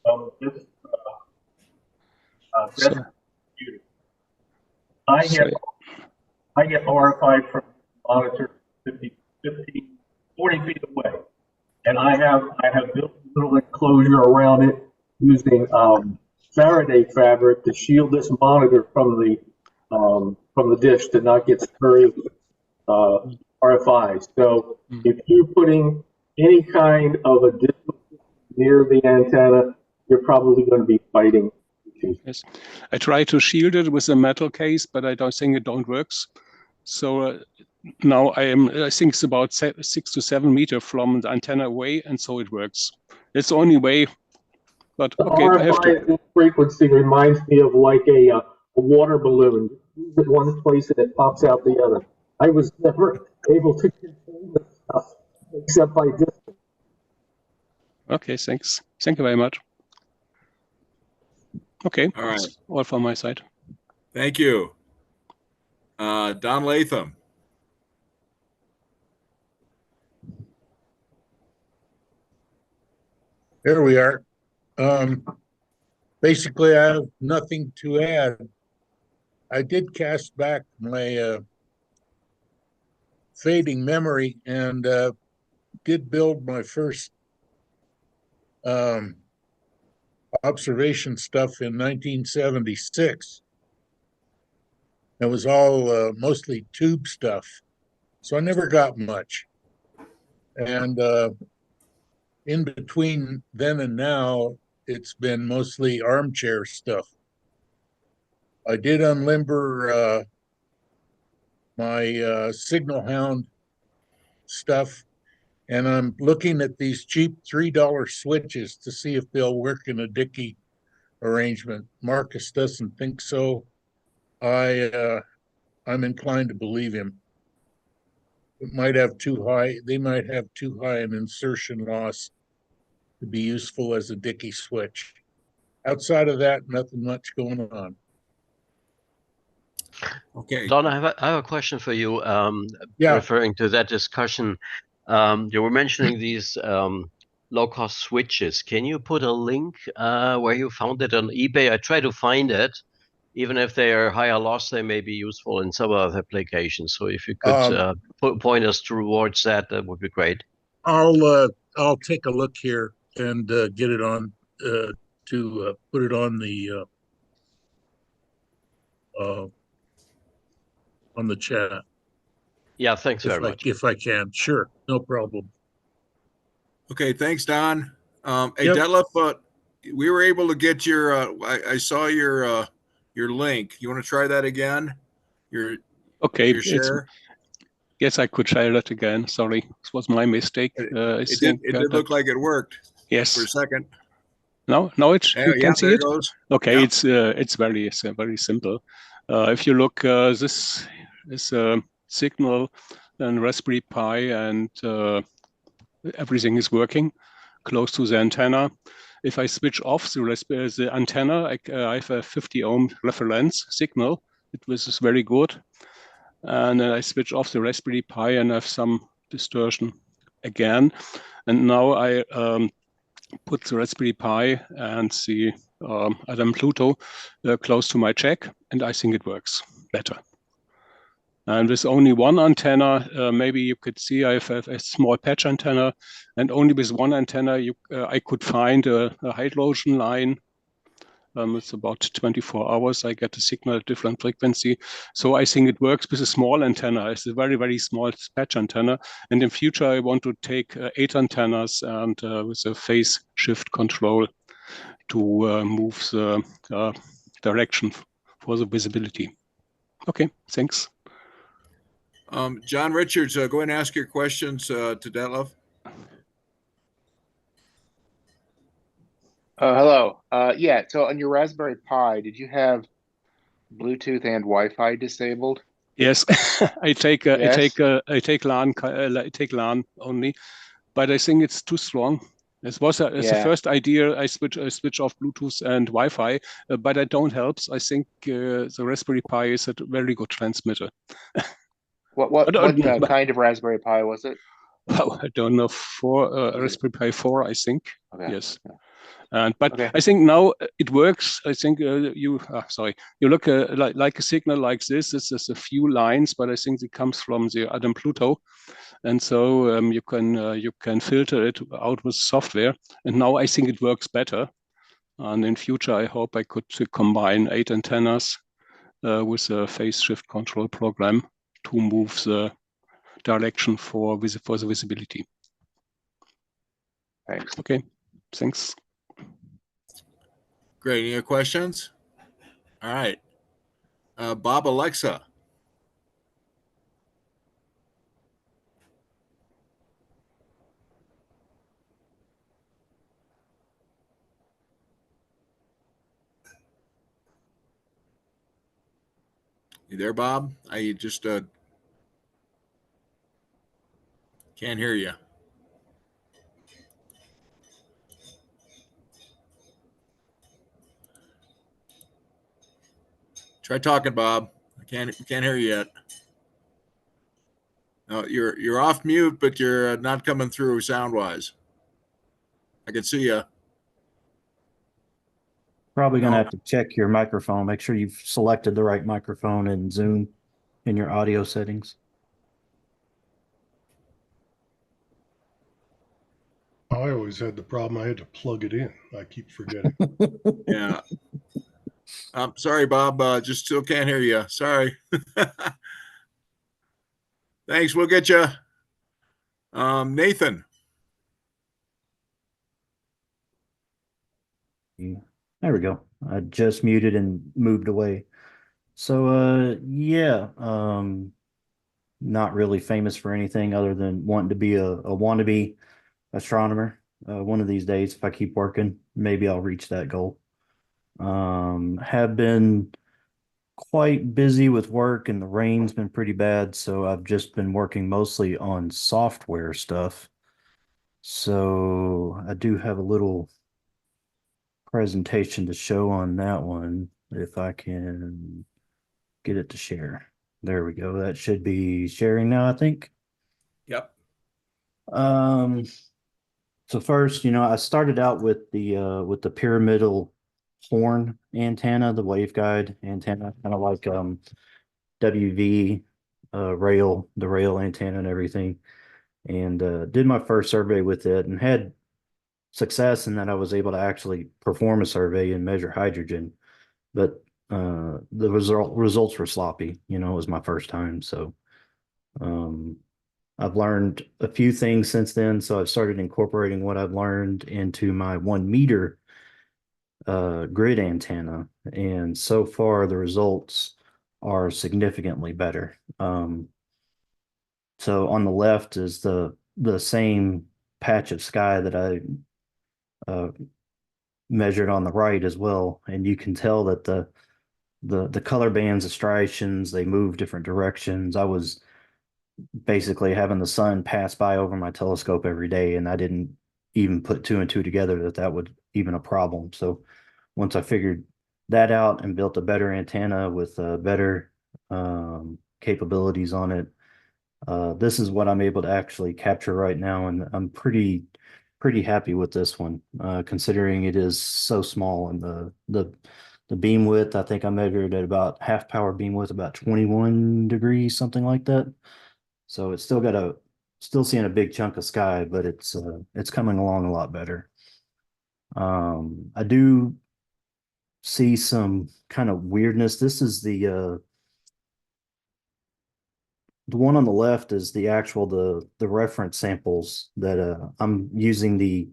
from this So, computer. I get RFI from monitor 40 feet away, and I have built a little enclosure around it using Faraday fabric to shield this monitor from the dish to not get sprayed with RFIs. So if you're putting any kind of a digital near the antenna, you're probably going to be fighting issues. yes, I try to shield it with a metal case, but I don't think it don't works. So now I think it's about 6 to 7 meters from the antenna away, and so it works. It's the only way. But The okay, I have to. RFI frequency reminds me of like a water balloon. You use it one place and it pops out the other. I was never able to control this stuff except by distance. Okay, thanks. Thank you very much. Okay, All right. that's all from my side. Thank you. Don Latham. There we are. Basically, I have nothing to add. I did cast back my fading memory and did build my first observation stuff in 1976. It was all mostly tube stuff, so I never got much. And in between then and now, it's been mostly armchair stuff. I did unlimber my Signal Hound stuff, and I'm looking at these cheap $3 switches to see if they'll work in a Dickey arrangement. Marcus doesn't think so. I'm inclined to believe him. It might have too high. They might have too high an insertion loss to be useful as a Dickey switch. Outside of that, nothing much going on. Okay. Don, I have a question for you. Yeah. Referring to that discussion, you were mentioning these low-cost switches. Can you put a link where you found it on eBay? I try to find it. Even if they are higher loss, they may be useful in some other applications. So if you could point us towards that, that would be great. I'll take a look here and get it on to put it on the chat. Yeah, thanks very much. If I can, sure, no problem. Okay, thanks, Don. Hey, Yep. Detlef, we were able to get your. I saw your link. You want to try that again? Okay, your share. Yes, I could share that again. Sorry, this was my mistake. It did look like it worked. Yes. For a second. No, you can see there it. Goes. Okay, Yeah. it's very simple. If you look, this is a Signal and Raspberry Pi, and everything is working close to the antenna. If I switch off the antenna, I have a 50 ohm reference signal. It was very good. And then I switch off the Raspberry Pi and have some distortion again. And now I put the Raspberry Pi and the Adam Pluto close to my jack, and I think it works better. And with only one antenna, maybe you could see I have a small patch antenna, and only with one antenna, I could find a hydrogen line. It's about 24 hours. I get a signal at different frequency. So I think it works with a small antenna. It's a very, very small patch antenna. And in future, I want to take 8 antennas and with a phase shift control to move the direction for the visibility. Okay, thanks. John Richards, go ahead and ask your questions to Detlef. Hello. Yeah, so on your Raspberry Pi, did you have Bluetooth and Wi-Fi disabled? Yes, I take Yes? I take LAN only, but I think it's too strong. This was the Yeah. first idea. I switch off Bluetooth and Wi-Fi, but it don't help. I think the Raspberry Pi is a very good transmitter. What kind of Raspberry Pi was it? oh, I don't know, Raspberry Pi 4, I think. Okay. Yes. But Okay. I think now it works. I think you look like a signal like this. This is a few lines, but I think it comes from the Adam Pluto, and so you can filter it out with software. And now I think it works better. And in future, I hope I could combine 8 antennas with a phase shift control program to move the direction for the visibility. Thanks. Okay, thanks. Great. Any questions? All right. Bob Alexa. You there, Bob? I just can't hear you. Try talking, Bob. I can't hear you yet. No, you're off mute, but you're not coming through sound-wise. I can see you. Probably going to have to check your microphone. Make sure you've selected the right microphone in Zoom in your audio settings. I always had the problem. I had to plug it in. I keep forgetting. Yeah. I'm sorry, Bob. Just still can't hear you. Sorry. Thanks. We'll get you. Nathan. There we go. I just muted and moved away. So, yeah, not really famous for anything other than wanting to be a wannabe astronomer. One of these days, if I keep working, maybe I'll reach that goal. Have been quite busy with work and the rain's been pretty bad, so I've just been working mostly on software stuff. So I do have a little presentation to show on that one, if I can get it to share. There we go. That should be sharing now, I think. Yep. So first, I started out with the pyramidal horn antenna, the waveguide antenna, kind of like WV rail, the rail antenna and everything, and did my first survey with it and had success in that I was able to actually perform a survey and measure hydrogen, but the results were sloppy. It was my first time, so I've learned a few things since then. So I've started incorporating what I've learned into my 1 meter grid antenna, and so far the results are significantly better. So on the left is the same patch of sky that I measured on the right as well, and you can tell that the color bands, the striations, they move different directions. I was basically having the sun pass by over my telescope every day, and I didn't even put 2 and 2 together that would even a problem. So once I figured that out and built a better antenna with better capabilities on it, this is what I'm able to actually capture right now, and I'm pretty happy with this one, considering it is so small. And the beam width, I think I measured at about half power beam width, about 21 degrees, something like that. So it's still seeing a big chunk of sky, but it's coming along a lot better. I do see some kind of weirdness. This is the one on the left is the actual the reference samples that I'm using, the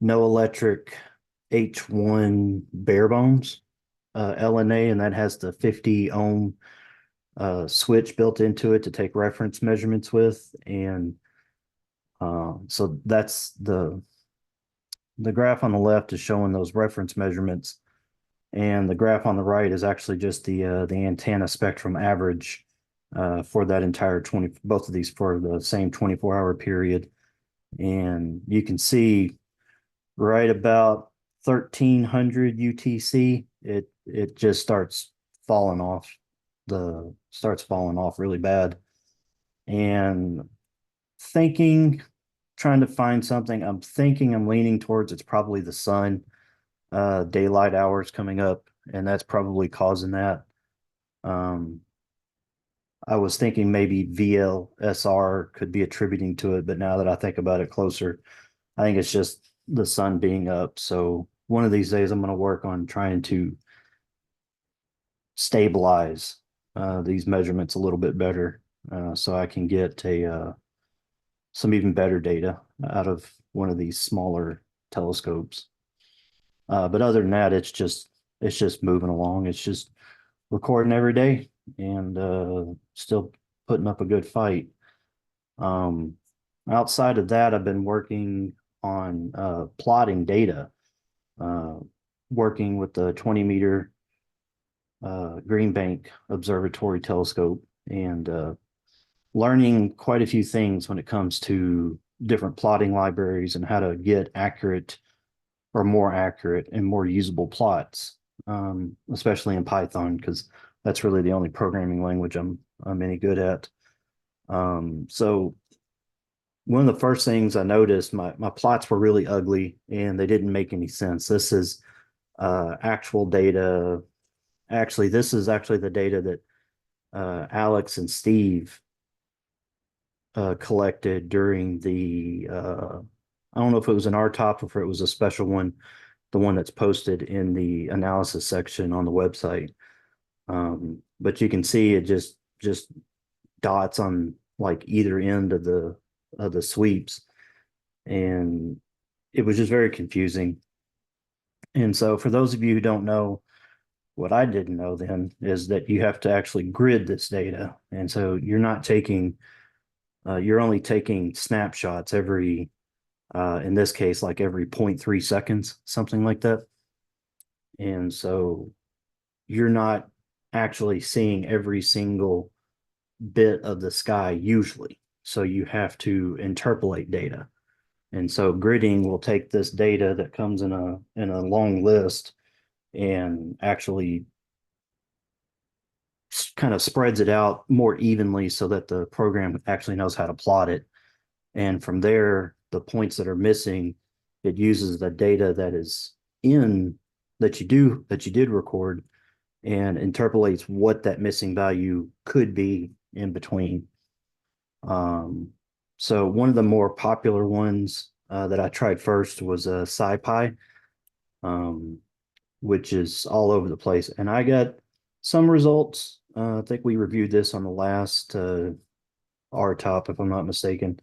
no electric H1 bare bones LNA, and that has the 50 ohm switch built into it to take reference measurements with. And so that's the graph on the left is showing those reference measurements, and the graph on the right is actually just the antenna spectrum average for that entire both of these for the same 24-hour period. And you can see right about 1300 UTC, it just starts falling off really bad. And thinking, trying to find something. I'm thinking I'm leaning towards it's probably the sun, daylight hours coming up, and that's probably causing that. I was thinking maybe VLSR could be attributing to it, but now that I think about it closer, I think it's just the sun being up. So one of these days I'm going to work on trying to stabilize these measurements a little bit better, so I can get some even better data out of one of these smaller telescopes. But other than that, it's just moving along. It's just recording every day and still putting up a good fight. Outside of that, I've been working on plotting data, working with the 20-meter Green Bank Observatory telescope, and learning quite a few things when it comes to different plotting libraries and how to get accurate or more accurate and more usable plots, especially in Python, because that's really the only programming language I'm any good at. So one of the first things I noticed, my plots were really ugly and they didn't make any sense. This is actual data. Actually, this is actually the data that Alex and Steve collected during the, I don't know if it was an RTOP or if it was a special one, the one that's posted in the analysis section on the website. But you can see it just dots on like either end of the sweeps, and it was just very confusing. And so for those of you who don't know, what I didn't know then is that you have to actually grid this data. And so you're not taking, you're only taking snapshots every, in this case, like every 0.3 seconds, something like that. And so you're not actually seeing every single bit of the sky usually. So you have to interpolate data. And so gridding will take this data that comes in a long list and actually kind of spreads it out more evenly so that the program actually knows how to plot it. And from there, the points that are missing, it uses the data that is in that you did record and interpolates what that missing value could be in between. So one of the more popular ones that I tried first was SciPy, which is all over the place. And I got some results. I think we reviewed this on the last RTOP, if I'm not mistaken.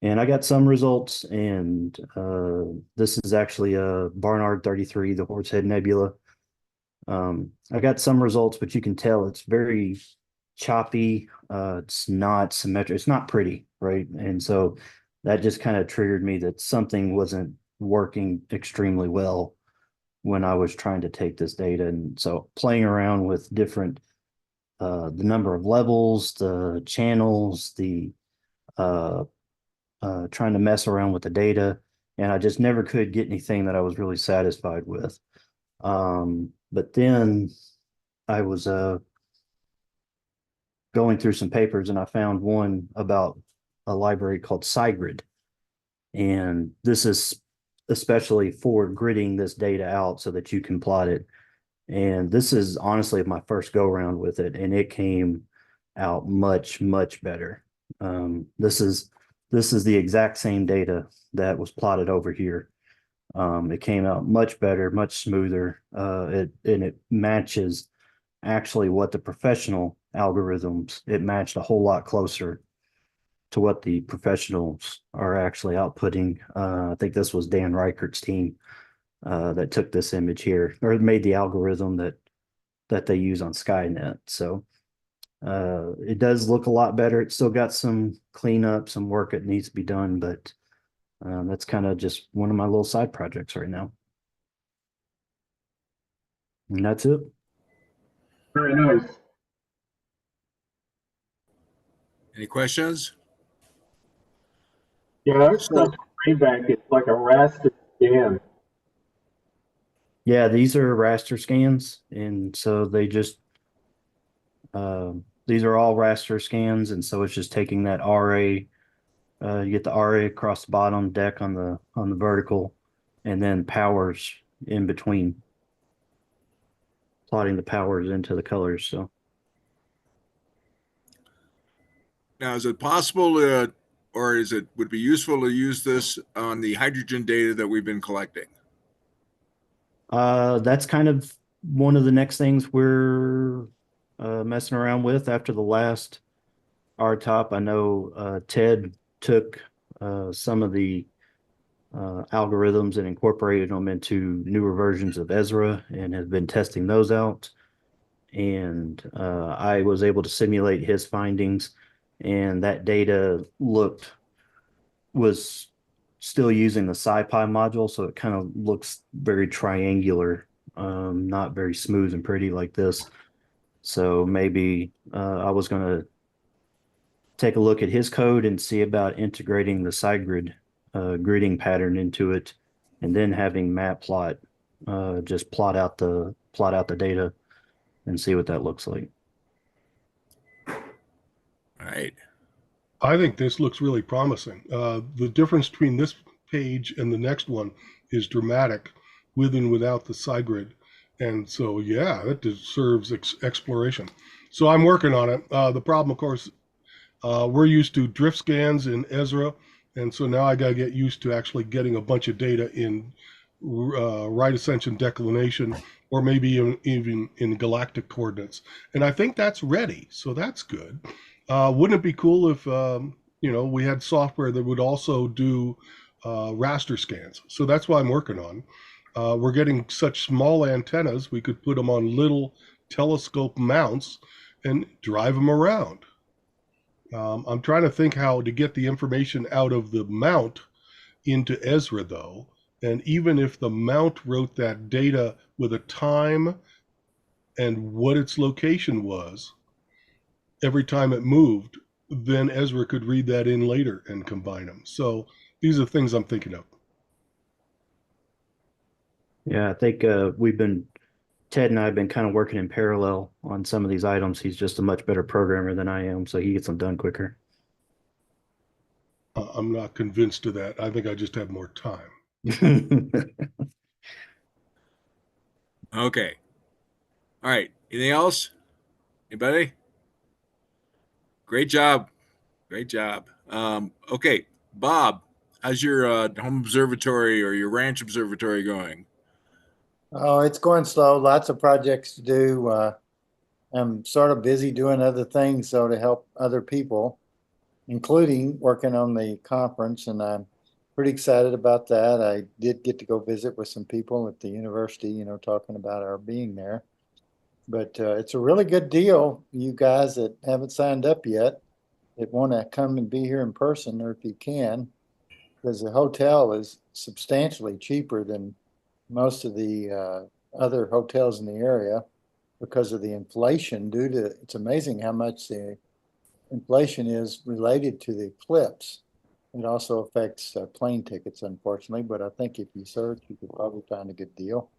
And I got some results, and this is actually a Barnard 33, the Horsehead Nebula. I got some results, but you can tell it's very choppy. It's not symmetric. It's not pretty, right? And so that just kind of triggered me that something wasn't working extremely well when I was trying to take this data. And so playing around with different, the number of levels, the channels, the trying to mess around with the data, and I just never could get anything that I was really satisfied with. But then I was going through some papers, and I found one about a library called SciGrid. And this is especially for gridding this data out so that you can plot it. And this is honestly my first go around with it, and it came out much, much better. This is the exact same data that was plotted over here. It came out much better, much smoother. It matches actually what the professional algorithms, it matched a whole lot closer to what the professionals are actually outputting. I think this was Dan Reichert's team that took this image here, or made the algorithm that they use on Skynet. So it does look a lot better. It's still got some cleanup, some work that needs to be done, but that's kind of just one of my little side projects right now. And that's it. Very nice. Any questions? Yeah, our stuff Green Bank is like a raster scan. Yeah, these are raster scans, and so they just these are all raster scans, and so it's just taking that RA You get the RA across the bottom, deck on the vertical, and then powers in between. Plotting the powers into the colors. So now, is it possible to, or is it would be useful to use this on the hydrogen data that we've been collecting? that's kind of one of the next things we're messing around with after the last RTOP. I know Ted took some of the algorithms and incorporated them into newer versions of Ezra and has been testing those out. And I was able to simulate his findings, and that data was still using the SciPy module, so it kind of looks very triangular, not very smooth and pretty like this. So maybe I was going to take a look at his code and see about integrating the SideGrid gridding pattern into it, and then having Matplot just plot out the data and see what that looks like. All right. I think this looks really promising. The difference between this page and the next one is dramatic, with and without the SideGrid. And so, yeah, that deserves exploration. So I'm working on it. The problem, of course, we're used to drift scans in Ezra, and so now I got to get used to actually getting a bunch of data in right ascension declination, or maybe even in galactic coordinates. And I think that's ready, so that's good. Wouldn't it be cool if we had software that would also do raster scans? So that's what I'm working on. We're getting such small antennas, we could put them on little telescope mounts and drive them around. I'm trying to think how to get the information out of the mount into Ezra, though. And even if the mount wrote that data with a time and what its location was every time it moved, then Ezra could read that in later and combine them. So these are things I'm thinking of. Yeah, I think Ted and I have been kind of working in parallel on some of these items. He's just a much better programmer than I am, so he gets them done quicker. I'm not convinced of that. I think I just have more time. Okay. All right. Anything else? Anybody? Great job. Great job. Okay. Bob, how's your home observatory or your ranch observatory going? Oh, it's going slow. Lots of projects to do. I'm sort of busy doing other things, so to help other people, including working on the conference, and I'm pretty excited about that. I did get to go visit with some people at the university, talking about our being there. But it's a really good deal. You guys that haven't signed up yet, that want to come and be here in person, or if you can, because the hotel is substantially cheaper than most of the other hotels in the area because of the inflation. It's amazing how much the inflation is related to the eclipse. It also affects plane tickets, unfortunately, but I think if you search, you could probably find a good deal.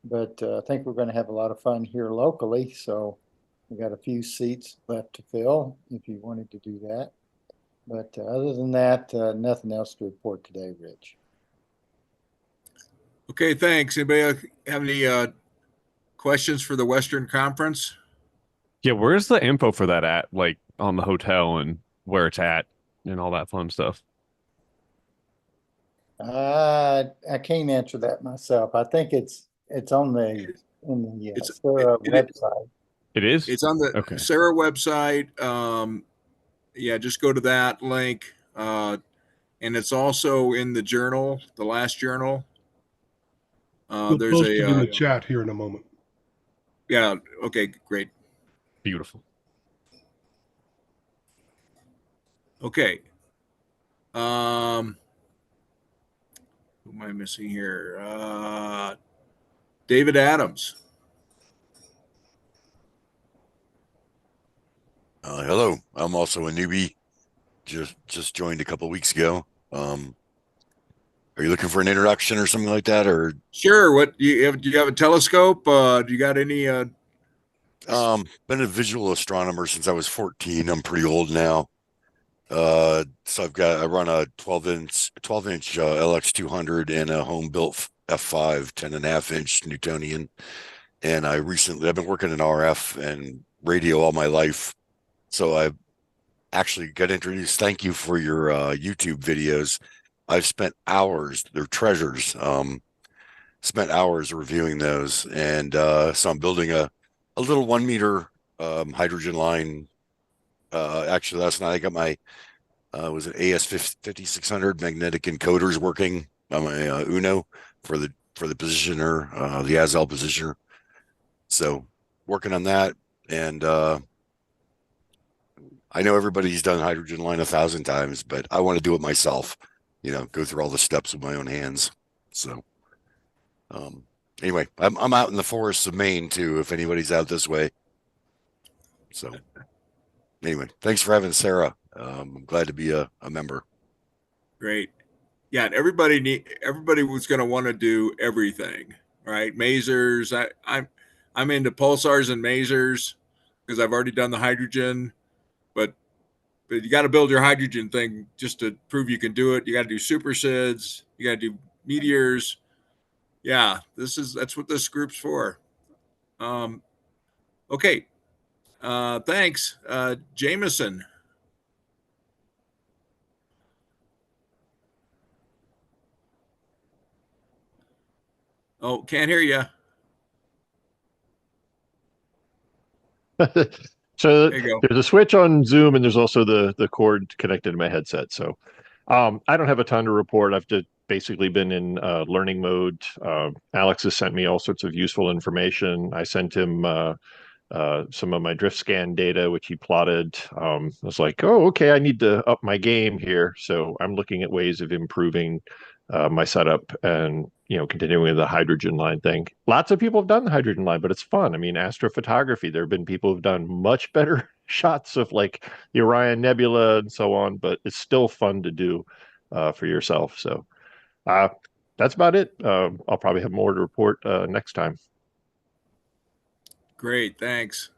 But I think we're going to have a lot of fun here locally, so we got a few seats left to fill if you wanted to do that. But other than that, nothing else to report today, Rich. Okay, thanks. Anybody have any questions for the Western Conference? Yeah, where's the info for that at? Like on the hotel and where it's at and all that fun stuff? I can't answer that myself. I think it's on the SARA website. It is? It's on the SARA website. Yeah, just go to that link. And it's also in the journal, the last journal. We'll There's post it in the chat here in a moment. Yeah. Okay, great. Beautiful. Okay. Who am I missing here? David Adams. Hello. I'm also a newbie. Just joined a couple weeks ago. Are you looking for an introduction or something like that? Or sure. What do you have a telescope? Do you got any? Been a visual astronomer since I was 14. I'm pretty old now. So I run a 12-inch LX200 and a home built F5 10.5-inch Newtonian. And I've been working in RF and radio all my life. So I actually got introduced. Thank you for your YouTube videos. I've spent hours, they're treasures. Spent hours reviewing those. And so I'm building a little 1 meter hydrogen line. Actually, last night I got my was an AS 5600 magnetic encoders working on my Uno for the positioner, the ASL positioner. So working on that, and I know everybody's done hydrogen line 1,000 times, but I want to do it myself. Go through all the steps with my own hands. So anyway, I'm out in the forests of Maine too, if anybody's out this way. So anyway, thanks for having SARA. I'm glad to be a member. Great. Yeah, and everybody was going to want to do everything, right? Masers. I'm into pulsars and masers because I've already done the hydrogen, but you got to build your hydrogen thing just to prove you can do it. You got to do supersids. You got to do meteors. Yeah, that's what this group's for. Okay. Thanks, Jameson. Oh, can't hear you. So there's a switch on Zoom, and there's also the cord connected to my headset. So I don't have a ton to report. I've just basically been in learning mode. Alex has sent me all sorts of useful information. I sent him some of my drift scan data, which he plotted. I was like, oh, okay, I need to up my game here. So I'm looking at ways of improving my setup and continuing with the hydrogen line thing. Lots of people have done the hydrogen line, but it's fun. I mean, astrophotography, there have been people who've done much better shots of like the Orion Nebula and so on, but it's still fun to do for yourself. So that's about it. I'll probably have more to report next time. Great, thanks.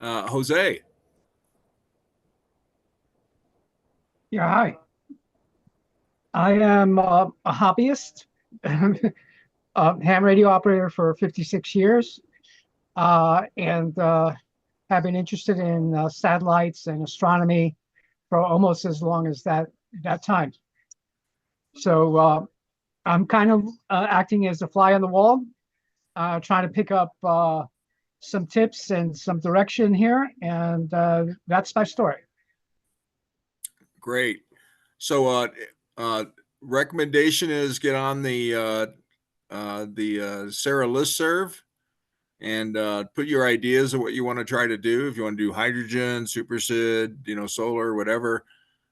Jose. Yeah, hi. I am a hobbyist, ham radio operator for 56 years, and have been interested in satellites and astronomy for almost as long as that time. So I'm kind of acting as a fly on the wall, trying to pick up some tips and some direction here, and that's my story. Great. So recommendation is get on the SARA listserv and put your ideas of what you want to try to do. If you want to do hydrogen, supersid, solar, whatever,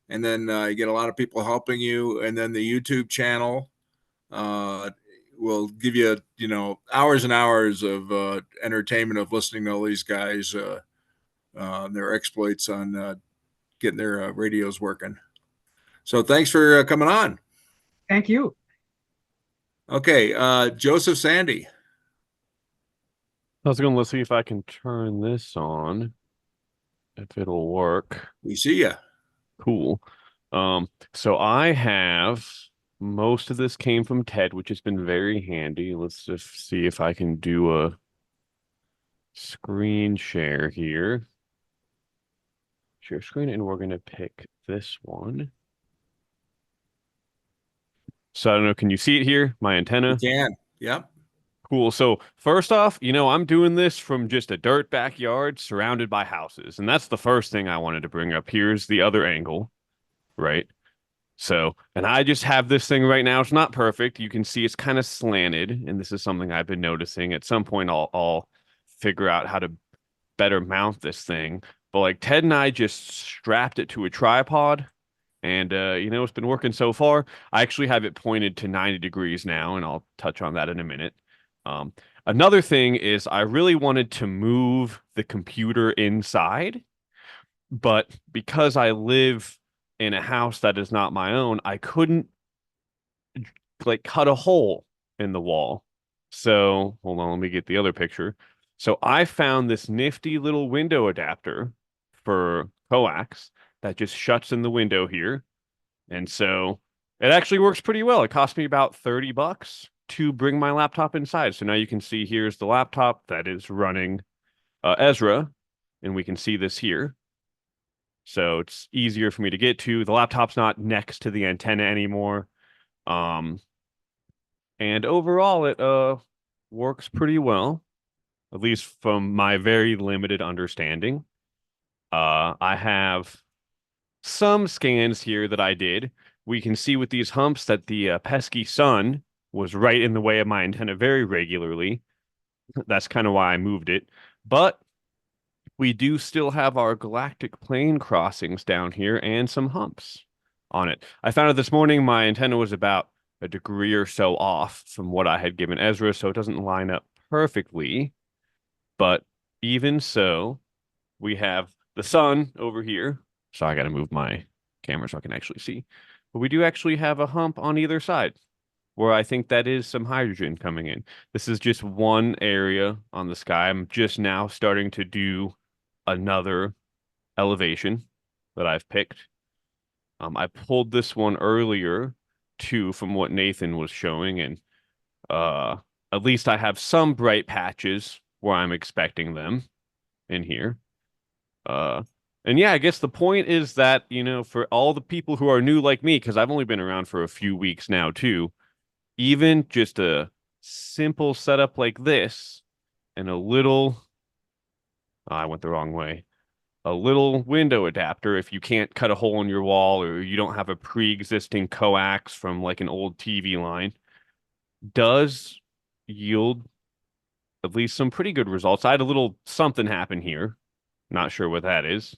and then you get a lot of people helping you, and then the YouTube channel will give you hours and hours of entertainment of listening to all these guys, their exploits on getting their radios working. So thanks for coming on. Thank you. Okay, Joseph Sandy. I was going to see if I can turn this on, if it'll work. We see you. Cool. So I have most of this came from Ted, which has been very handy. Let's just see if I can do a screen share here. Share screen, and we're going to pick this one. So I don't know, can you see it here? My antenna? You can. Yep. Cool. So first off, I'm doing this from just a dirt backyard surrounded by houses. And that's the first thing I wanted to bring up. Here's the other angle, right? So, and I just have this thing right now. It's not perfect. You can see it's kind of slanted. And this is something I've been noticing. At some point, I'll figure out how to better mount this thing. But like Ted and I just strapped it to a tripod. And, it's been working so far. I actually have it pointed to 90 degrees now, and I'll touch on that in a minute. Another thing is I really wanted to move the computer inside, but because I live in a house that is not my own, I couldn't cut a hole in the wall. So hold on, let me get the other picture. So I found this nifty little window adapter for coax that just shuts in the window here. And so it actually works pretty well. It cost me about $30 to bring my laptop inside. So now you can see here's the laptop that is running Ezra, and we can see this here. So it's easier for me to get to. The laptop's not next to the antenna anymore. And overall, it works pretty well, at least from my very limited understanding. I have some scans here that I did. We can see with these humps that the pesky sun was right in the way of my antenna very regularly. That's kind of why I moved it. But we do still have our galactic plane crossings down here and some humps on it. I found out this morning my antenna was about a degree or so off from what I had given Ezra, so it doesn't line up perfectly. But even so, we have the sun over here. So I got to move my camera so I can actually see. But we do actually have a hump on either side where I think that is some hydrogen coming in. This is just one area on the sky. I'm just now starting to do another elevation that I've picked. I pulled this one earlier too from what Nathan was showing, and at least I have some bright patches where I'm expecting them in here. And yeah, I guess the point is that, you know, for all the people who are new like me, because I've only been around for a few weeks now too, even just a simple setup like this and a little, I went the wrong way, a little window adapter, if you can't cut a hole in your wall or you don't have a pre-existing coax from like an old TV line, does yield at least some pretty good results. I had a little something happen here. Not sure what that is,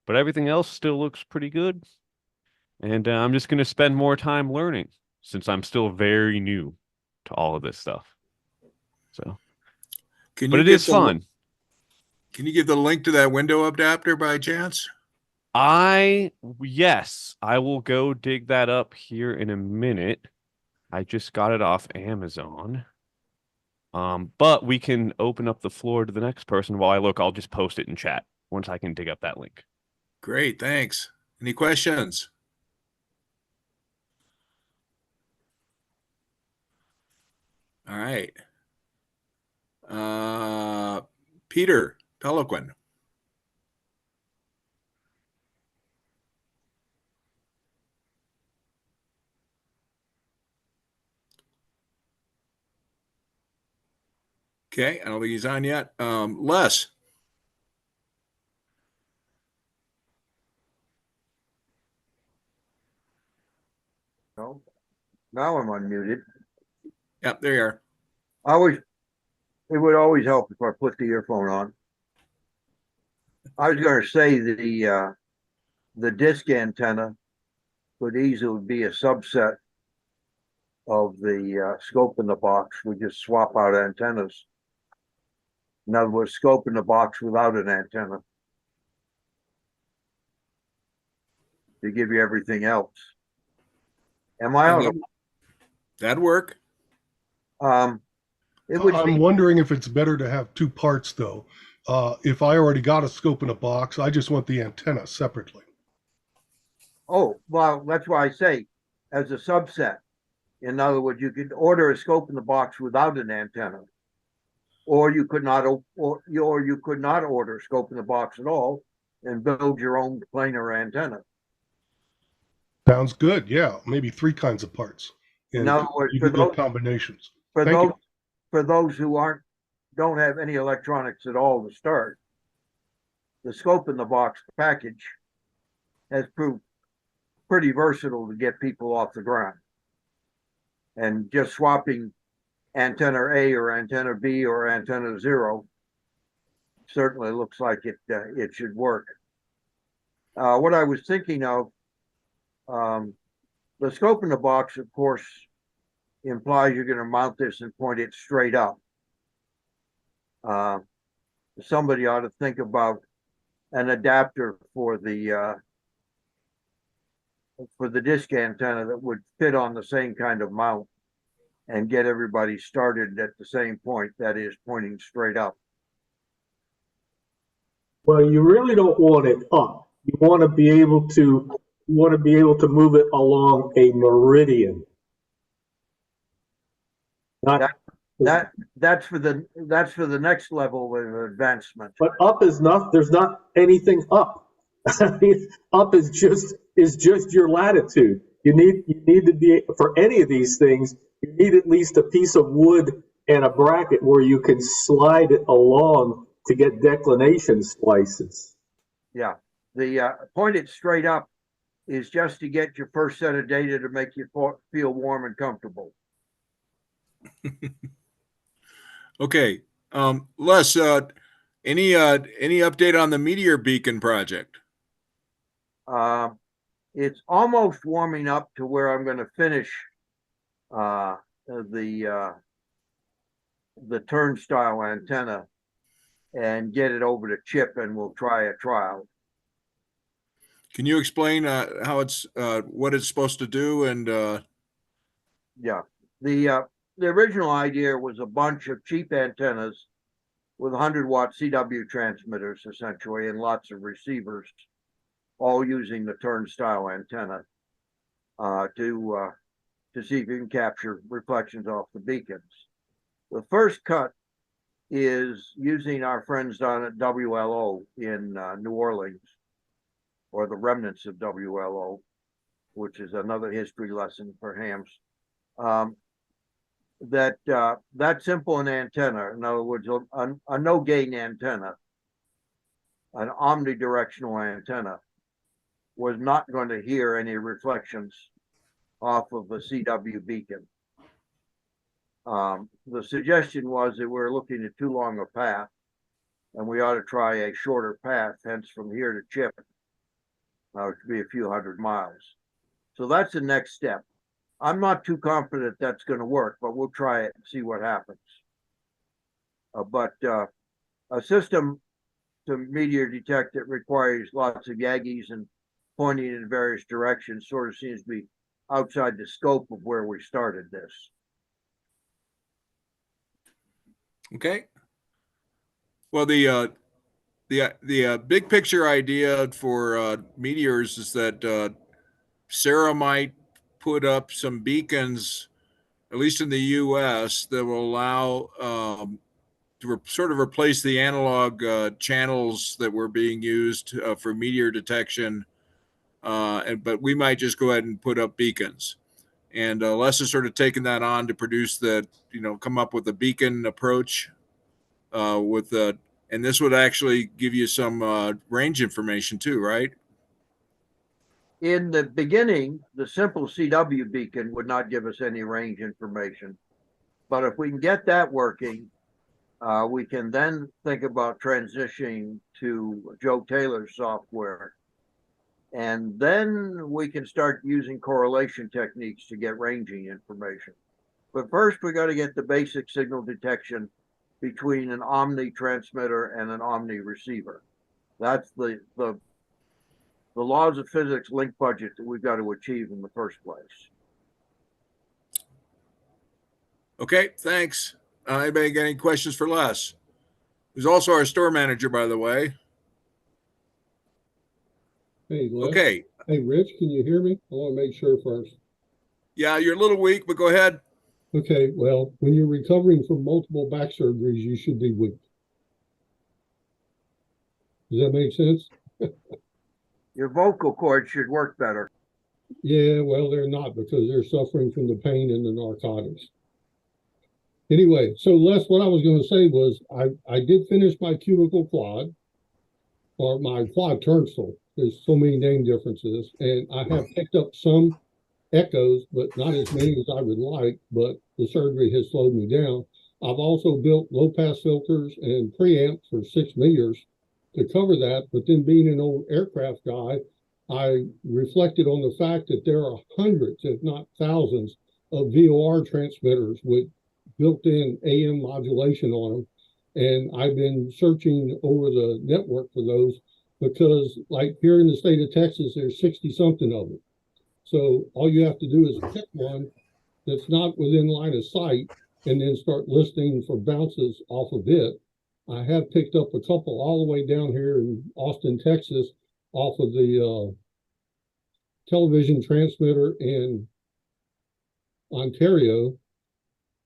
but everything else still looks pretty good. And I'm just going to spend more time learning since I'm still very new to all of this stuff. So, but it is fun. Can you give the link to that window adapter by chance? Yes, I will go dig that up here in a minute. I just got it off Amazon. But we can open up the floor to the next person. While I look, I'll just post it in chat once I can dig up that link. Great, thanks. Any questions? All right. Peter Peliquin. Okay, I don't think he's on yet. Les. No, now I'm unmuted. Yep, there you are. It would always help if I put the earphone on. I was going to say the disc antenna could easily be a subset of the scope in the box. We just swap out antennas. In other words, scope in the box without an antenna to give you everything else. Am I on? That'd work. I'm wondering if it's better to have two parts though. If I already got a scope in a box, I just want the antenna separately. Oh, well, that's why I say as a subset. In other words, you could order a scope in the box without an antenna, or you could not, or you could not order a scope in the box at all and build your own planar antenna. Sounds good. Yeah, maybe three kinds of parts. In other words, you can get combinations. For those who don't have any electronics at all to start, the scope in the box package has proved pretty versatile to get people off the ground. And just swapping antenna A or antenna B or antenna 0 certainly looks like it should work. What I was thinking of, the scope in the box, of course, implies you're going to mount this and point it straight up. Somebody ought to think about an adapter for the disc antenna that would fit on the same kind of mount and get everybody started at the same point, that is, pointing straight up. Well, you really don't want it up. You want to be able to move it along a meridian. Not that's for the next level of advancement. But up is not. There's not anything up. I mean, up is just your latitude. You need to be, for any of these things, you need at least a piece of wood and a bracket where you can slide it along to get declination slices. Yeah, the point it straight up is just to get your first set of data to make you feel warm and comfortable. Okay, Les, any update on the Meteor Beacon project? It's almost warming up to where I'm going to finish the turnstile antenna and get it over to Chip, and we'll try a trial. Can you explain how it's what it's supposed to do? And yeah, the original idea was a bunch of cheap antennas with 100-watt CW transmitters, essentially, and lots of receivers, all using the turnstile antenna to see if you can capture reflections off the beacons. The first cut is using our friends down at WLO in New Orleans, or the remnants of WLO, which is another history lesson for hams. That simple an antenna, in other words, a no gain antenna, an omnidirectional antenna, was not going to hear any reflections off of a CW beacon. The suggestion was that we're looking at too long a path, and we ought to try a shorter path, hence from here to Chip, which would be a few hundred miles. So that's the next step. I'm not too confident that's going to work, but we'll try it and see what happens. But a system to meteor detect that requires lots of Yagis and pointing in various directions sort of seems to be outside the scope of where we started this. Okay. Well, the big picture idea for meteors is that SARA might put up some beacons, at least in the U.S., that will allow to sort of replace the analog channels that were being used for meteor detection. But we might just go ahead and put up beacons. And Les is sort of taking that on to produce the, come up with a beacon approach and this would actually give you some range information too, right? In the beginning, the simple CW beacon would not give us any range information. But if we can get that working, we can then think about transitioning to Joe Taylor's software. And then we can start using correlation techniques to get ranging information. But first, we got to get the basic signal detection between an omni transmitter and an omni receiver. That's the laws of physics link budget that we've got to achieve in the first place. Okay, thanks. Anybody got any questions for Les? Who's also our store manager, by the way. Hey, Les. Okay. Hey, Rich, can you hear me? I want to make sure first. Yeah, you're a little weak, but go ahead. Okay, well, when you're recovering from multiple back surgeries, you should be weak. Does that make sense? Your vocal cords should work better. Yeah, well, they're not because they're suffering from the pain and the narcotics. Anyway, so Les, what I was going to say was I did finish my cuticle quad, or my quad turnstile. There's so many name differences, and I have picked up some echoes, but not as many as I would like, but the surgery has slowed me down. I've also built low-pass filters and preamps for 6 meters to cover that, but then being an old aircraft guy, I reflected on the fact that there are hundreds, if not thousands, of VOR transmitters with built-in AM modulation on them, and I've been searching over the network for those because, like here in the state of Texas, there's 60-something of them. So all you have to do is pick one that's not within line of sight and then start listening for bounces off of it. I have picked up a couple all the way down here in Austin, Texas, off of the television transmitter in Ontario.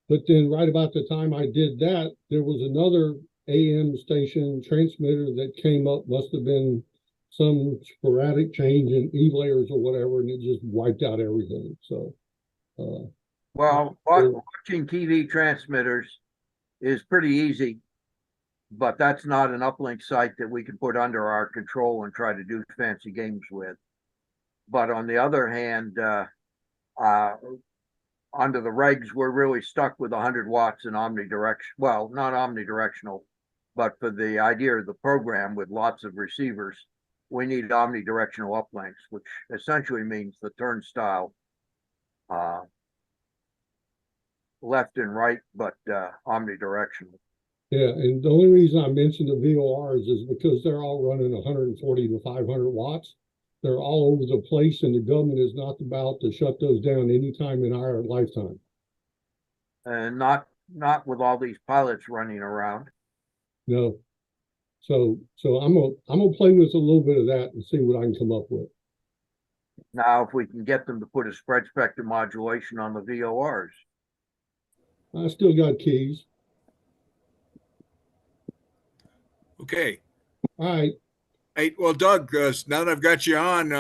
But then right about the time I did that, there was another AM station transmitter that came up, must have been some sporadic change in E layers or whatever, and it just wiped out everything. So, well, watching TV transmitters is pretty easy, but that's not an uplink site that we can put under our control and try to do fancy games with. But on the other hand, under the regs, we're really stuck with 100 watts in omnidirectional. Well, not omnidirectional, but for the idea of the program with lots of receivers, we need omnidirectional uplinks, which essentially means the turnstile left and right, but omnidirectional. Yeah, and the only reason I mentioned the VORs is because they're all running 140 to 500 watts. They're all over the place, and the government is not about to shut those down anytime in our lifetime. And not with all these pilots running around. No. So I'm gonna play with a little bit of that and see what I can come up with. Now, if we can get them to put a spread spectrum modulation on the VORs. I still got keys. Okay. All right. Hey, well, Doug, now that I've got you on,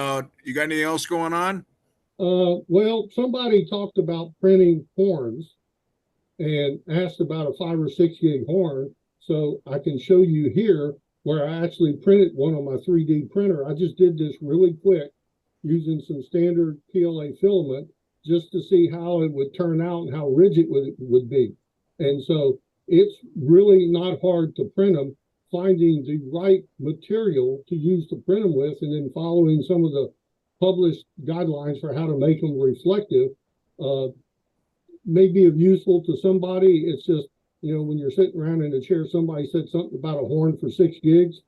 you got anything else going on? Well, somebody talked about printing horns and asked about a 5 or 6 gig horn. So I can show you here where I actually printed one on my 3D printer. I just did this really quick using some standard PLA filament just to see how it would turn out and how rigid it would be. And so it's really not hard to print them, finding the right material to use to print them with, and then following some of the published guidelines for how to make them reflective may be of useful to somebody. It's just, you know, when you're sitting around in a chair, somebody said something about a horn for 6 gigs,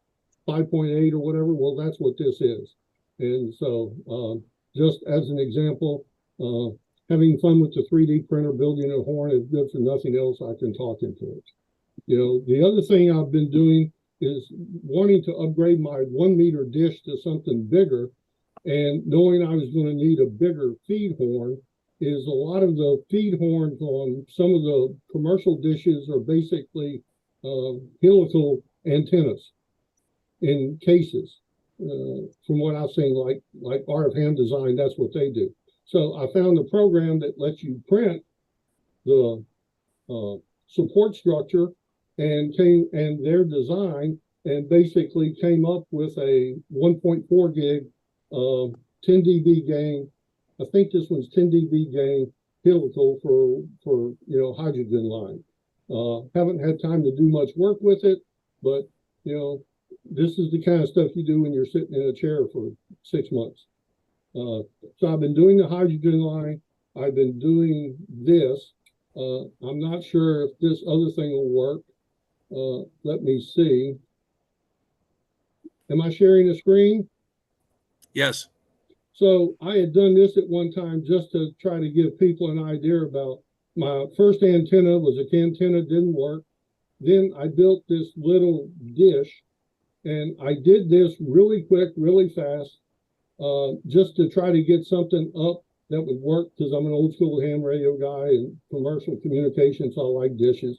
5.8 or whatever. Well, that's what this is. And so just as an example, having fun with the 3D printer, building a horn is good for nothing else. I can talk into it. You know, the other thing I've been doing is wanting to upgrade my 1 meter dish to something bigger, and knowing I was going to need a bigger feed horn, is a lot of the feed horns on some of the commercial dishes are basically helical antennas in cases. From what I've seen, like RF Ham Design, that's what they do. So I found a program that lets you print the support structure and their design, and basically came up with a 1.4 gig 10 dB gain. I think this one's 10 dB gain helical for you know, hydrogen line. Haven't had time to do much work with it, but you know, this is the kind of stuff you do when you're sitting in a chair for 6 months. So I've been doing the hydrogen line. I've been doing this. I'm not sure if this other thing will work. Let me see. Am I sharing the screen? Yes. So I had done this at one time just to try to give people an idea about my first antenna was a antenna, didn't work. Then I built this little dish, and I did this really quick, really fast, just to try to get something up that would work, because I'm an old school ham radio guy and commercial communications, so I like dishes.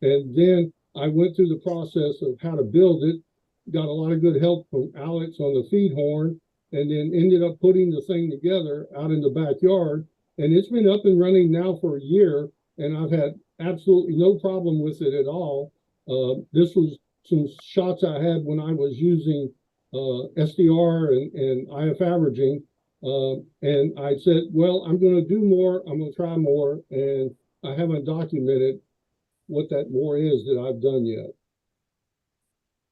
And then I went through the process of how to build it, got a lot of good help from Alex on the feed horn, and then ended up putting the thing together out in the backyard. And it's been up and running now for a year, and I've had absolutely no problem with it at all. This was some shots I had when I was using SDR and IF averaging. And I said, well, I'm going to do more. I'm going to try more. And I haven't documented what that more is that I've done yet.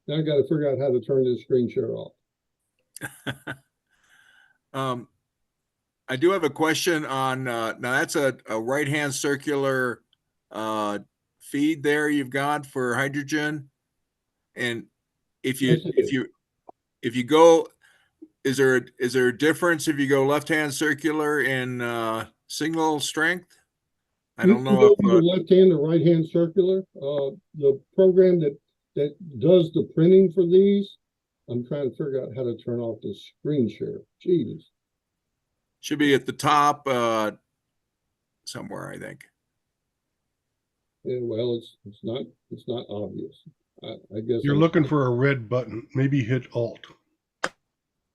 Now I got to figure out how to turn this screen share off. I do have a question on, now that's a right-hand circular feed there you've got for hydrogen. And if you go, is there a difference if you go left-hand circular in signal strength? I don't know if the left-hand or right-hand circular. The program that does the printing for these I'm trying to figure out how to turn off the screen share. Jeez. Should be at the top somewhere, I think. Yeah, well, it's not obvious. I guess You're looking for a red button. Maybe hit Alt.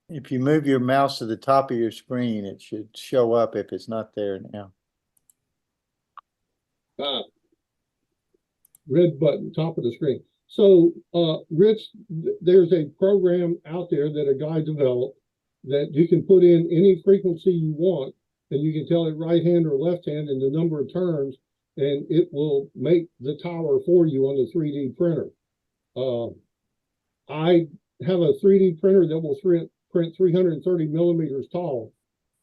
If you move your mouse to the top of your screen, it should show up if it's not there now. Red button, top of the screen. So, Rich, there's a program out there that a guy developed that you can put in any frequency you want, and you can tell it right hand or left hand and the number of turns, and it will make the tower for you on the 3D printer. I have a 3D printer that will print 330 millimeters tall,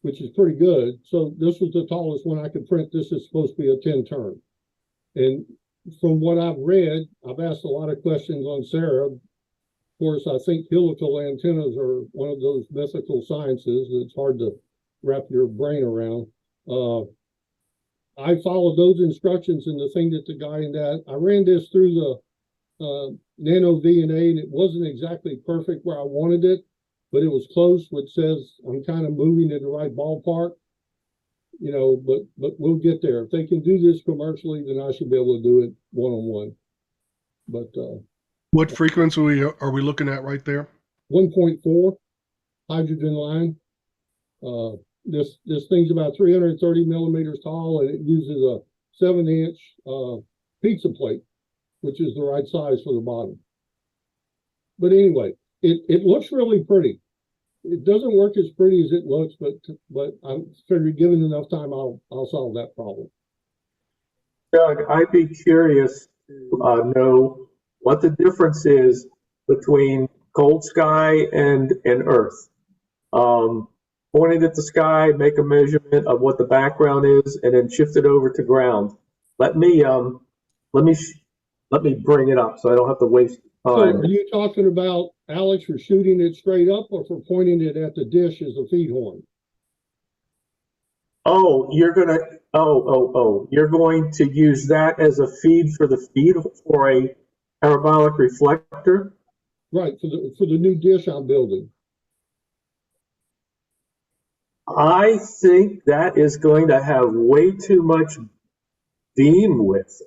which is pretty good. So this was the tallest one I could print. This is supposed to be a 10 turn. And from what I've read, I've asked a lot of questions on SARA. Of course, I think helical antennas are one of those mythical sciences that's hard to wrap your brain around. I followed those instructions, and the thing that the guy in that, I ran this through the nano VNA, and it wasn't exactly perfect where I wanted it, but it was close, which says I'm kind of moving in the right ballpark. You know, but we'll get there. If they can do this commercially, then I should be able to do it one-on-one. But what frequency are we looking at right there? 1.4 hydrogen line. This thing's about 330 millimeters tall, and it uses a 7-inch pizza plate, which is the right size for the bottom. But anyway, it looks really pretty. It doesn't work as pretty as it looks, but I'm figuring given enough time, I'll solve that problem. Doug, I'd be curious to know what the difference is between cold sky and Earth. Point it at the sky, make a measurement of what the background is, and then shift it over to ground. Let me bring it up so I don't have to waste time. So are you talking about, Alex, for shooting it straight up or for pointing it at the dish as a feed horn? Oh, you're going to use that as a feed for for a parabolic reflector? Right, for the new dish I'm building. I think that is going to have way too much beam width.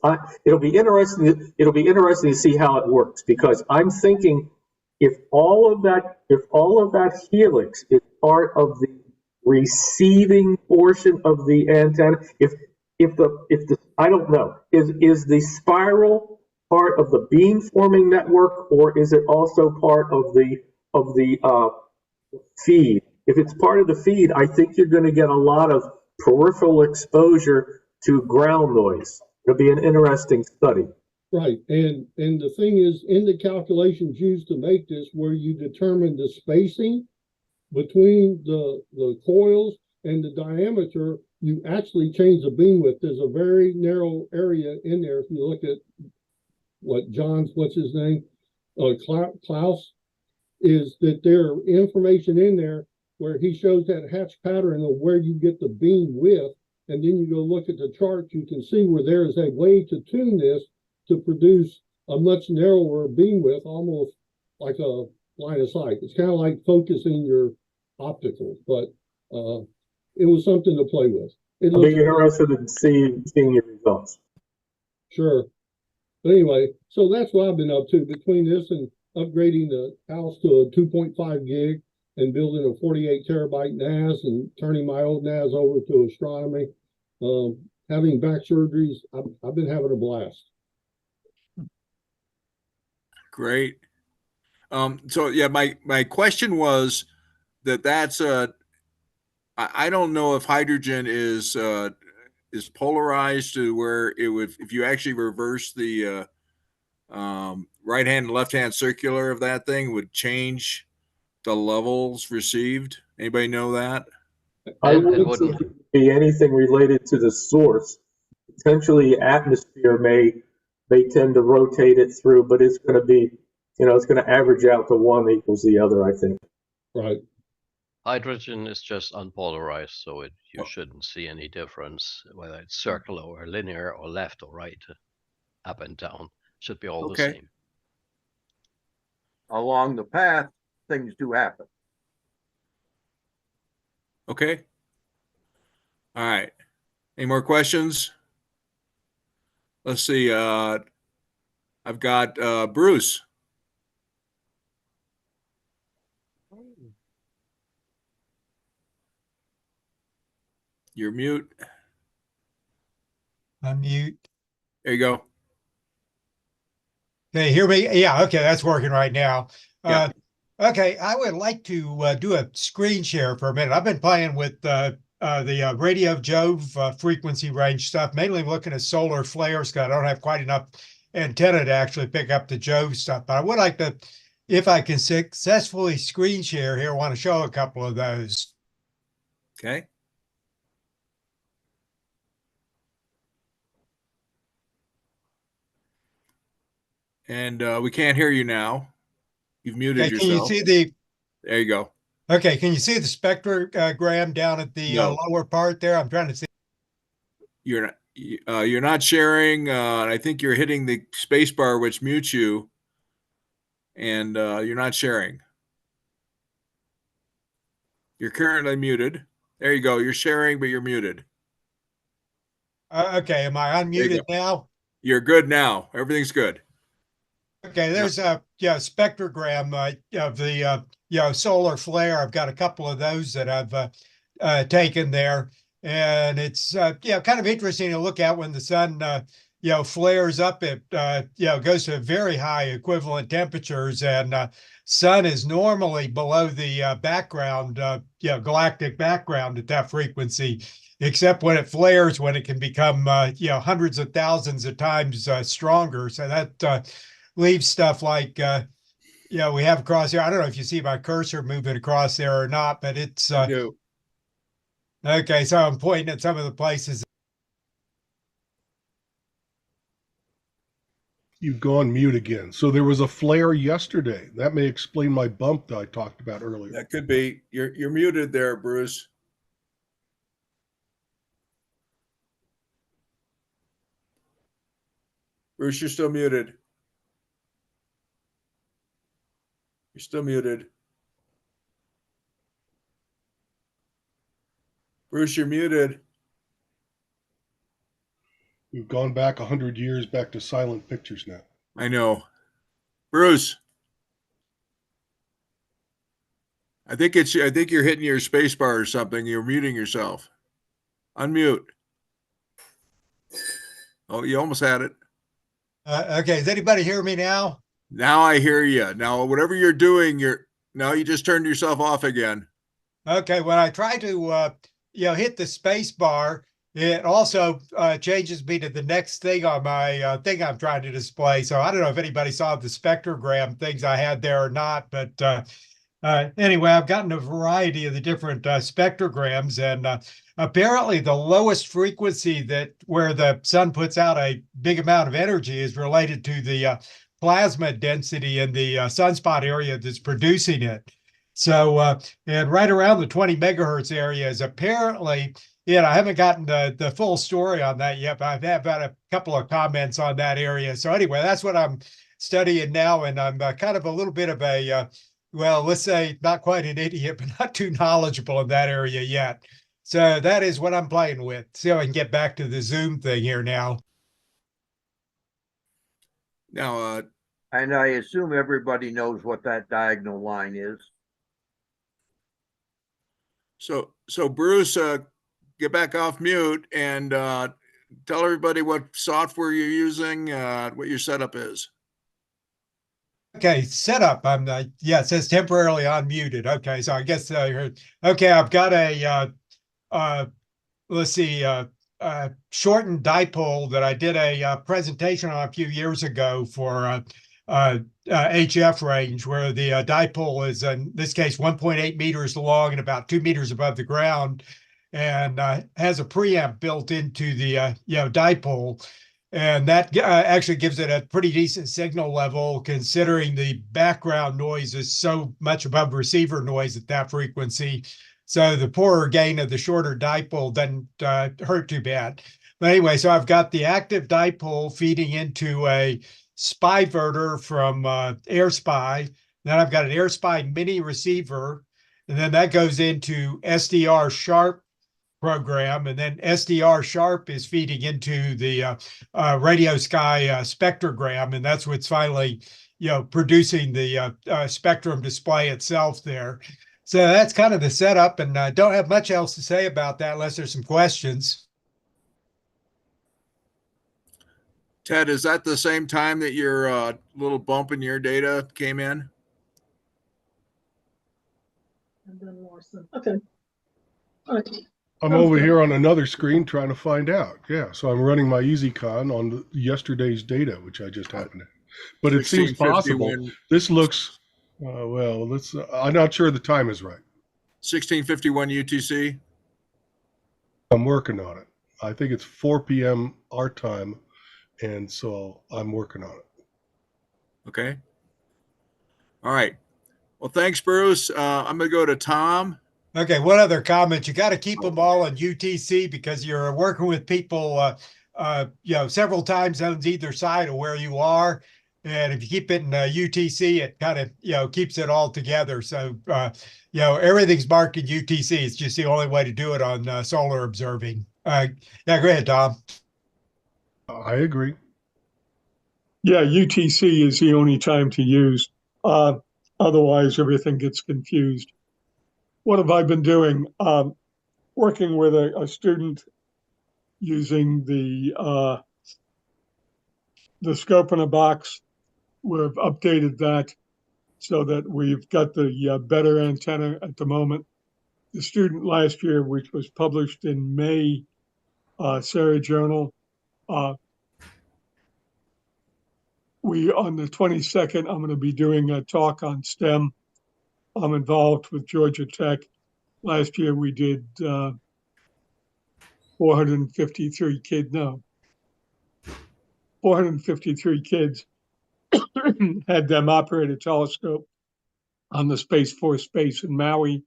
It'll be interesting to see how it works, because I'm thinking if all of that helix is part of the receiving portion of the antenna, if the I don't know, is the spiral part of the beam forming network, or is it also part of the feed? If it's part of the feed, I think you're going to get a lot of peripheral exposure to ground noise. It'll be an interesting study. Right, and the thing is, in the calculations used to make this, where you determine the spacing between the coils and the diameter, you actually change the beam width. There's a very narrow area in there. If you look at what's his name, Klaus, is that there information in there where he shows that hatch pattern of where you get the beam width, and then you go look at the chart, you can see where there is a way to tune this to produce a much narrower beam width, almost like a line of sight. It's kind of like focusing your opticals, but it was something to play with. I'll be interested in seeing your results. Sure. But anyway, so that's what I've been up to between this and upgrading the house to a 2.5 gig and building a 48 terabyte NAS and turning my old NAS over to astronomy. Having back surgeries, I've been having a blast. Great. So yeah, my question was that's I don't know if hydrogen is polarized to where it would, if you actually reverse the right hand and left hand circular of that thing, would change the levels received. Anybody know that? I wouldn't think it would be anything related to the source. Potentially atmosphere may tend to rotate it through, but it's going to be, it's going to average out to one equals the other, I think. Right. Hydrogen is just unpolarized, so you shouldn't see any difference whether it's circular or linear or left or right, up and down. Should be all the same. Along the path, things do happen. Okay. All right. Any more questions? Let's see. I've got Bruce. You're mute. Unmute. There you go. Okay, hear me? Yeah, okay, that's working right now. Yeah. Okay, I would like to do a screen share for a minute. I've been playing with the radio Jove frequency range stuff, mainly looking at solar flares because I don't have quite enough antenna to actually pick up the Jove stuff. But I would like to, if I can successfully screen share here, I want to show a couple of those. Okay. And we can't hear you now. You've muted Okay, can yourself. you see the? There you go. Okay, can you see the spectrogram down at the lower part there? I'm trying to see. You're not sharing. I think you're hitting the space bar, which mutes you, and you're not sharing. You're currently muted. There you go. You're sharing, but you're muted. Okay, am I unmuted now? You're good now. Everything's good. Okay, there's a spectrogram of the solar flare. I've got a couple of those that I've taken there, and it's kind of interesting to look at when the sun flares up. It goes to very high equivalent temperatures, and sun is normally below the background, galactic background at that frequency, except when it flares, when it can become hundreds of thousands of times stronger. So that leaves stuff like we have across here. I don't know if you see my cursor moving across there or not, but it's okay. So I'm pointing at some of the places. You've gone mute again. So there was a flare yesterday. That may explain my bump that I talked about earlier. That could be. You're muted there, Bruce. Bruce, you're still muted. You're still muted. Bruce, you're muted. We've gone back 100 years back to silent pictures now. I know. Bruce. I think you're hitting your space bar or something. You're muting yourself. Unmute. Oh, you almost had it. Okay, does anybody hear me now? Now I hear you. Now, whatever you're doing, you just turned yourself off again. Okay, when I try to hit the space bar, it also changes me to the next thing on my thing I'm trying to display. So I don't know if anybody saw the spectrogram things I had there or not, but anyway, I've gotten a variety of the different spectrograms, and apparently the lowest frequency where the sun puts out a big amount of energy is related to the plasma density in the sunspot area that's producing it. So, and right around the 20 megahertz area is apparently, I haven't gotten the full story on that yet, but I've had a couple of comments on that area. So anyway, that's what I'm studying now, and I'm kind of a little bit of a, let's say not quite an idiot, but not too knowledgeable in that area yet. So that is what I'm playing with. So I can get back to the Zoom thing here now. Now, and I assume everybody knows what that diagonal line is. So Bruce, get back off mute and tell everybody what software you're using, what your setup is. Okay, setup. It says temporarily unmuted. Okay, so I guess okay, I've got a let's see, shortened dipole that I did a presentation on a few years ago for HF range, where the dipole is in this case 1.8 meters long and about 2 meters above the ground, and has a preamp built into the dipole, and that actually gives it a pretty decent signal level, considering the background noise is so much above receiver noise at that frequency. So the poorer gain of the shorter dipole doesn't hurt too bad. But anyway, so I've got the active dipole feeding into a SpyVerter from AirSpy, Then I've got an AirSpy mini receiver, and then that goes into SDR Sharp program, and then SDR Sharp is feeding into the Radio Sky spectrogram, and that's what's finally, producing the spectrum display itself there. So that's kind of the setup, and I don't have much else to say about that unless there's some questions. Ted, is that the same time that your little bump in your data came in? And then Larson. Okay. All right. I'm over here on another screen trying to find out. Yeah, so I'm running my EasyCon on yesterday's data, which I just happened to. But it seems possible. This looks, well, let's, I'm not sure the time is right. 1651 UTC? I'm working on it. I think it's 4 p.m. our time, and so I'm working on it. Okay. All right. Well, thanks, Bruce. I'm going to go to Tom. Okay, one other comment. You got to keep them all in UTC because you're working with people, several time zones either side of where you are. And if you keep it in UTC, it kind of, keeps it all together. So, everything's marked in UTC. It's just the only way to do it on solar observing. Yeah, go ahead, Tom. I agree. Yeah, UTC is the only time to use. Otherwise, everything gets confused. What have I been doing? Working with a student using the scope in a box. We've updated that so that we've got the better antenna at the moment. The student last year, which was published in May, SARA journal, on the 22nd, I'm going to be doing a talk on STEM. I'm involved with Georgia Tech. Last year we did 453 kids had them operate a telescope on the Space Force base in Maui.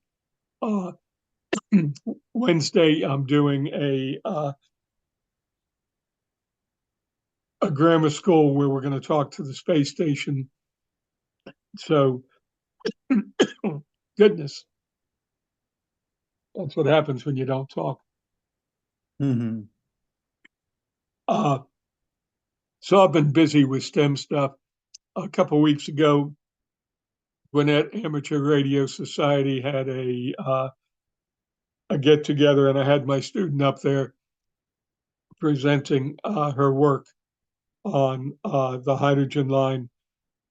Wednesday, I'm doing a grammar school where we're going to talk to the space station. So, goodness, that's what happens when you don't talk. Mm-hmm. So I've been busy with STEM stuff. A couple of weeks ago, Gwinnett Amateur Radio Society had a get together, and I had my student up there presenting her work on the hydrogen line,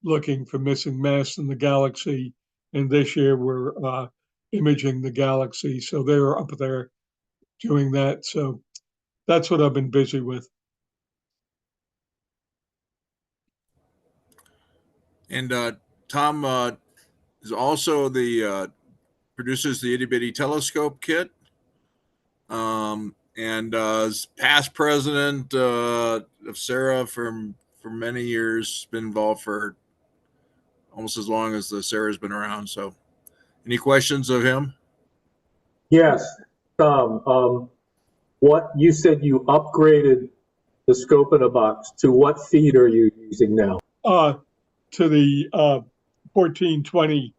looking for missing mass in the galaxy. And this year we're imaging the galaxy. So they were up there doing that. So that's what I've been busy with. And Tom is also the produces the itty bitty telescope kit, and is past president of SARA for many years. Been involved for almost as long as the SARA's been around. So, any questions of him? Yes, Tom. What you said you upgraded the scope in a box to? What feed are you using now? To the 1420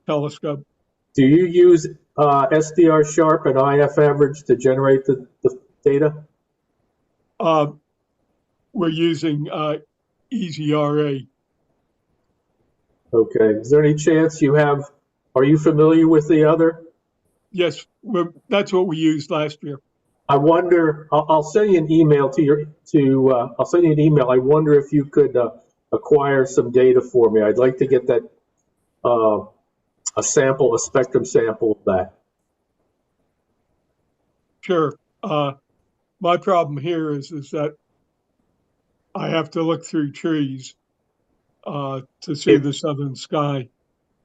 telescope. Do you use SDR Sharp and IF average to generate the data? We're using EasyRA. Okay. Is there any chance you have? Are you familiar with the other? Yes, that's what we used last year. I wonder. I'll send you an email I'll send you an email. I wonder if you could acquire some data for me. I'd like to get that a spectrum sample of that. Sure. My problem here is that I have to look through trees to see the southern sky.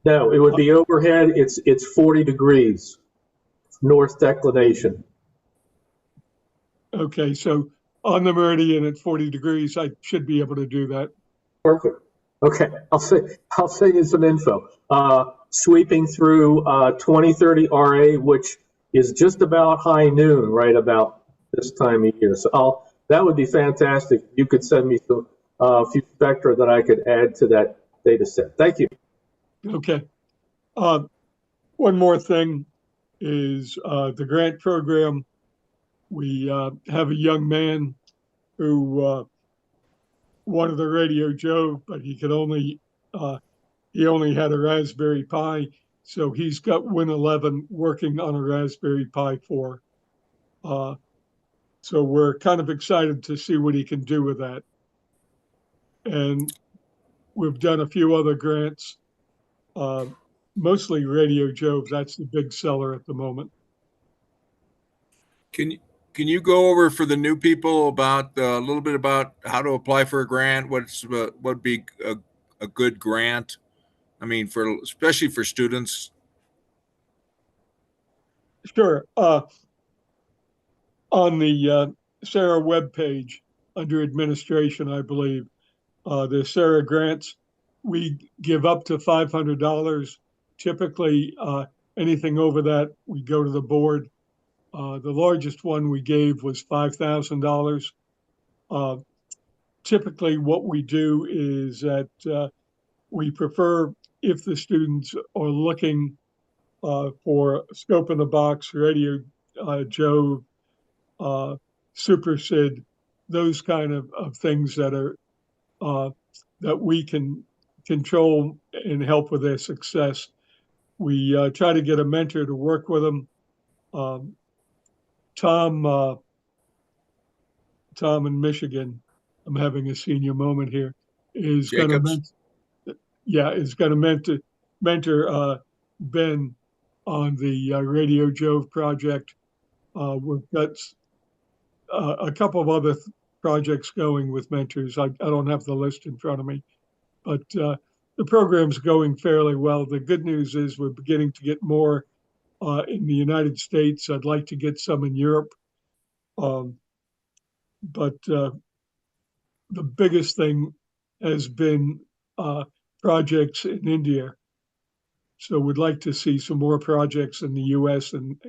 No, it would be overhead. It's 40 degrees north declination. Okay, so on the meridian at 40 degrees, I should be able to do that. Perfect. Okay, I'll send you some info. Sweeping through 2030 RA, which is just about high noon, right about this time of year. So that would be fantastic. You could send me some few spectra that I could add to that data set. Thank you. Okay. One more thing is the grant program. We have a young man who wanted the Radio Joe, but he only had a Raspberry Pi, so he's got Win 11 working on a Raspberry Pi 4. So we're kind of excited to see what he can do with that. And we've done a few other grants, mostly Radio Joe. That's the big seller at the moment. Can you go over for the new people about a little bit about how to apply for a grant? What would be a good grant? I mean, especially for students. Sure. On the SARA webpage under administration, I believe, the SARA grants, we give up to $500. Typically, anything over that, we go to the board. The largest one we gave was $5,000. Typically, what we do is that we prefer, if the students are looking for scope in the box, Radio Joe, Super SID, those kind of things that are that we can control and help with their success. We try to get a mentor to work with them. Tom in Michigan, I'm having a senior moment here, is going to mentor Ben on the Radio Jove project. We've got a couple of other projects going with mentors. I don't have the list in front of me, but the program's going fairly well. The good news is we're beginning to get more in the United States. I'd like to get some in Europe. But the biggest thing has been projects in India. So we'd like to see some more projects in the US and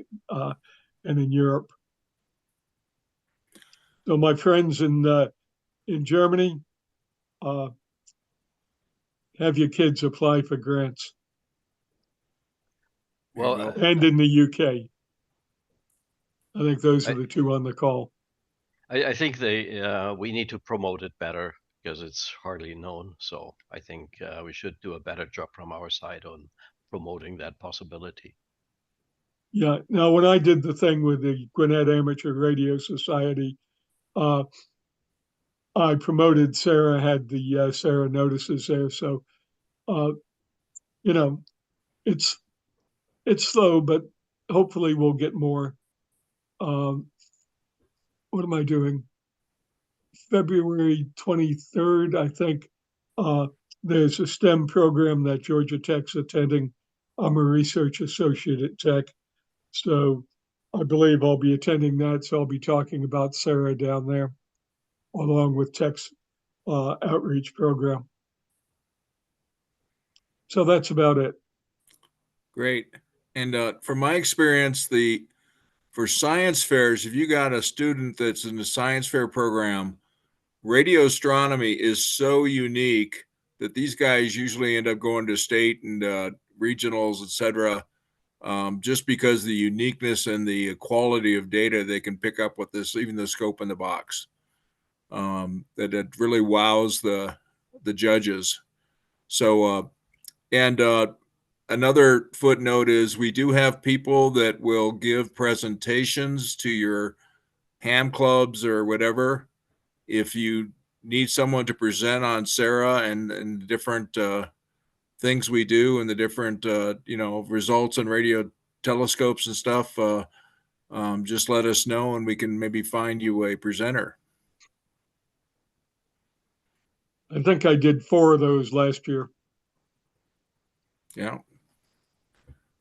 in Europe. So my friends in Germany, have your kids apply for grants. Well, and in the UK. I think those are the two on the call. I think we need to promote it better because it's hardly known. So I think we should do a better job from our side on promoting that possibility. Yeah. Now, when I did the thing with the Gwinnett Amateur Radio Society, I promoted SARA, had the SARA notices there. So, you know, it's slow, but hopefully we'll get more. What am I doing? February 23rd, I think, there's a STEM program that Georgia Tech's attending. I'm a research associate at Tech. So I believe I'll be attending that. So I'll be talking about SARA down there, along with Tech's outreach program. So that's about it. Great. And from my experience, for science fairs, if you got a student that's in the science fair program, radio astronomy is so unique that these guys usually end up going to state and regionals, etc., just because of the uniqueness and the quality of data they can pick up with this, even the scope in the box. That it really wows the judges. So, another footnote is we do have people that will give presentations to your ham clubs or whatever. If you need someone to present on SARA and different things we do and the different results on radio telescopes and stuff, just let us know and we can maybe find you a presenter. I think I did 4 of those last year. Yeah.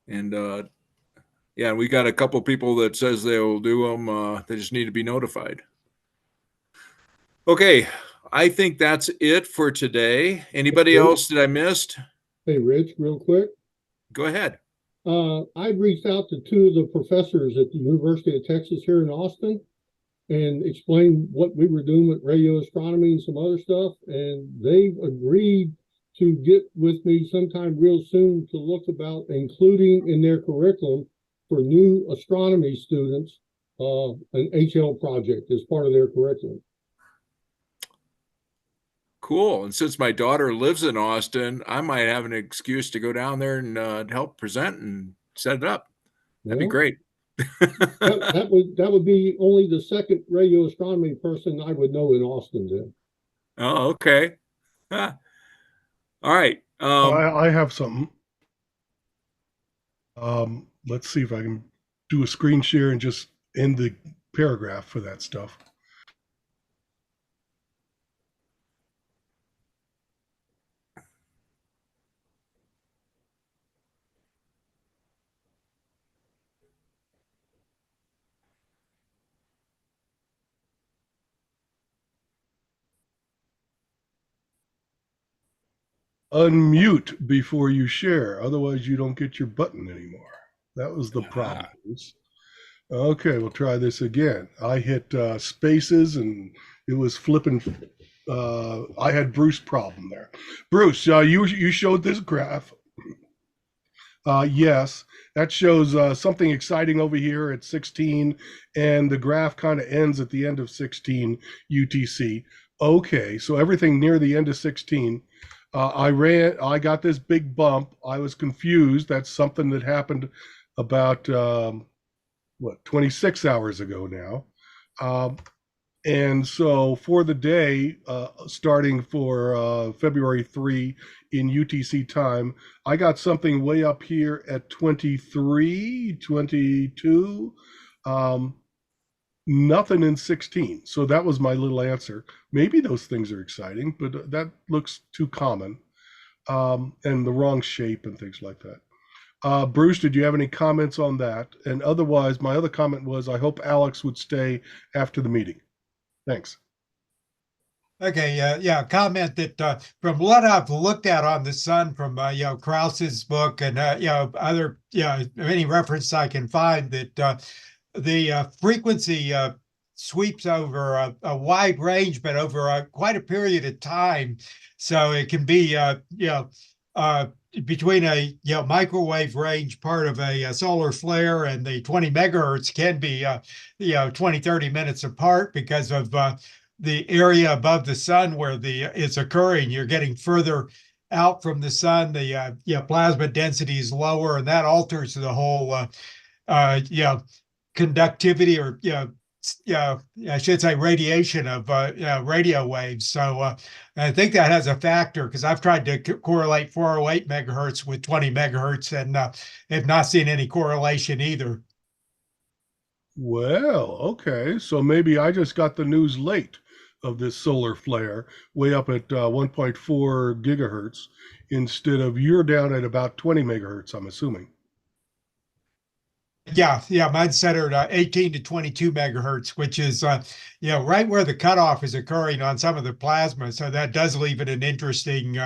And we got a couple people that says they will do them. They just need to be notified. Okay, I think that's it for today. Anybody else that I missed? Hey, Rich, real quick. Go ahead. I reached out to 2 of the professors at the University of Texas here in Austin and explained what we were doing with radio astronomy and some other stuff, and they've agreed to get with me sometime real soon to look about including in their curriculum for new astronomy students an HL project as part of their curriculum. Cool. And since my daughter lives in Austin, I might have an excuse to go down there and help present and set it up. That'd be great. that would be only the second radio astronomy person I would know in Austin then. Oh, okay. All right. I have something. Let's see if I can do a screen share and just end the paragraph for that stuff. Unmute before you share, otherwise you don't get your button anymore. That was the problem. Okay, we'll try this again. I hit spaces and it was flipping. I had Bruce problem there. Bruce, you showed this graph. Yes, that shows something exciting over here at 16, and the graph kind of ends at the end of 16 UTC. Okay, so everything near the end of 16. I got this big bump. I was confused. That's something that happened about 26 hours ago now. And so for the day, starting for February 3 in UTC time, I got something way up here at 23, 22, nothing in 16. So that was my little answer. Maybe those things are exciting, but that looks too common, and the wrong shape and things like that. Bruce, did you have any comments on that? And otherwise, my other comment was, I hope Alex would stay after the meeting. Thanks. Okay, yeah, comment that from what I've looked at on the sun from Krause's book and other any reference I can find, that the frequency sweeps over a wide range, but over quite a period of time. So it can be between a microwave range part of a solar flare and the 20 megahertz can be 20-30 minutes apart because of the area above the sun where it's occurring. You're getting further out from the sun. The plasma density is lower, and that alters the whole conductivity, or I should say radiation of radio waves. So I think that has a factor, because I've tried to correlate 408 megahertz with 20 megahertz and have not seen any correlation either. Well, okay, so maybe I just got the news late of this solar flare way up at 1.4 gigahertz instead of you're down at about 20 megahertz, I'm assuming. Yeah, mine's centered 18 to 22 megahertz, which is right where the cutoff is occurring on some of the plasma. So that does leave it an interesting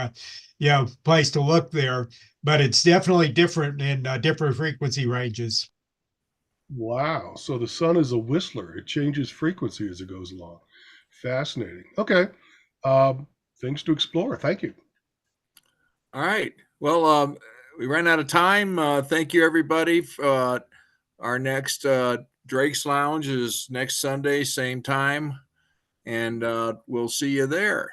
place to look there. But it's definitely different in different frequency ranges. Wow, so the sun is a whistler. It changes frequency as it goes along. Fascinating. Okay, things to explore. Thank you. All right. Well, we ran out of time. Thank you, everybody. Our next Drake's Lounge is next Sunday, same time, and we'll see you there.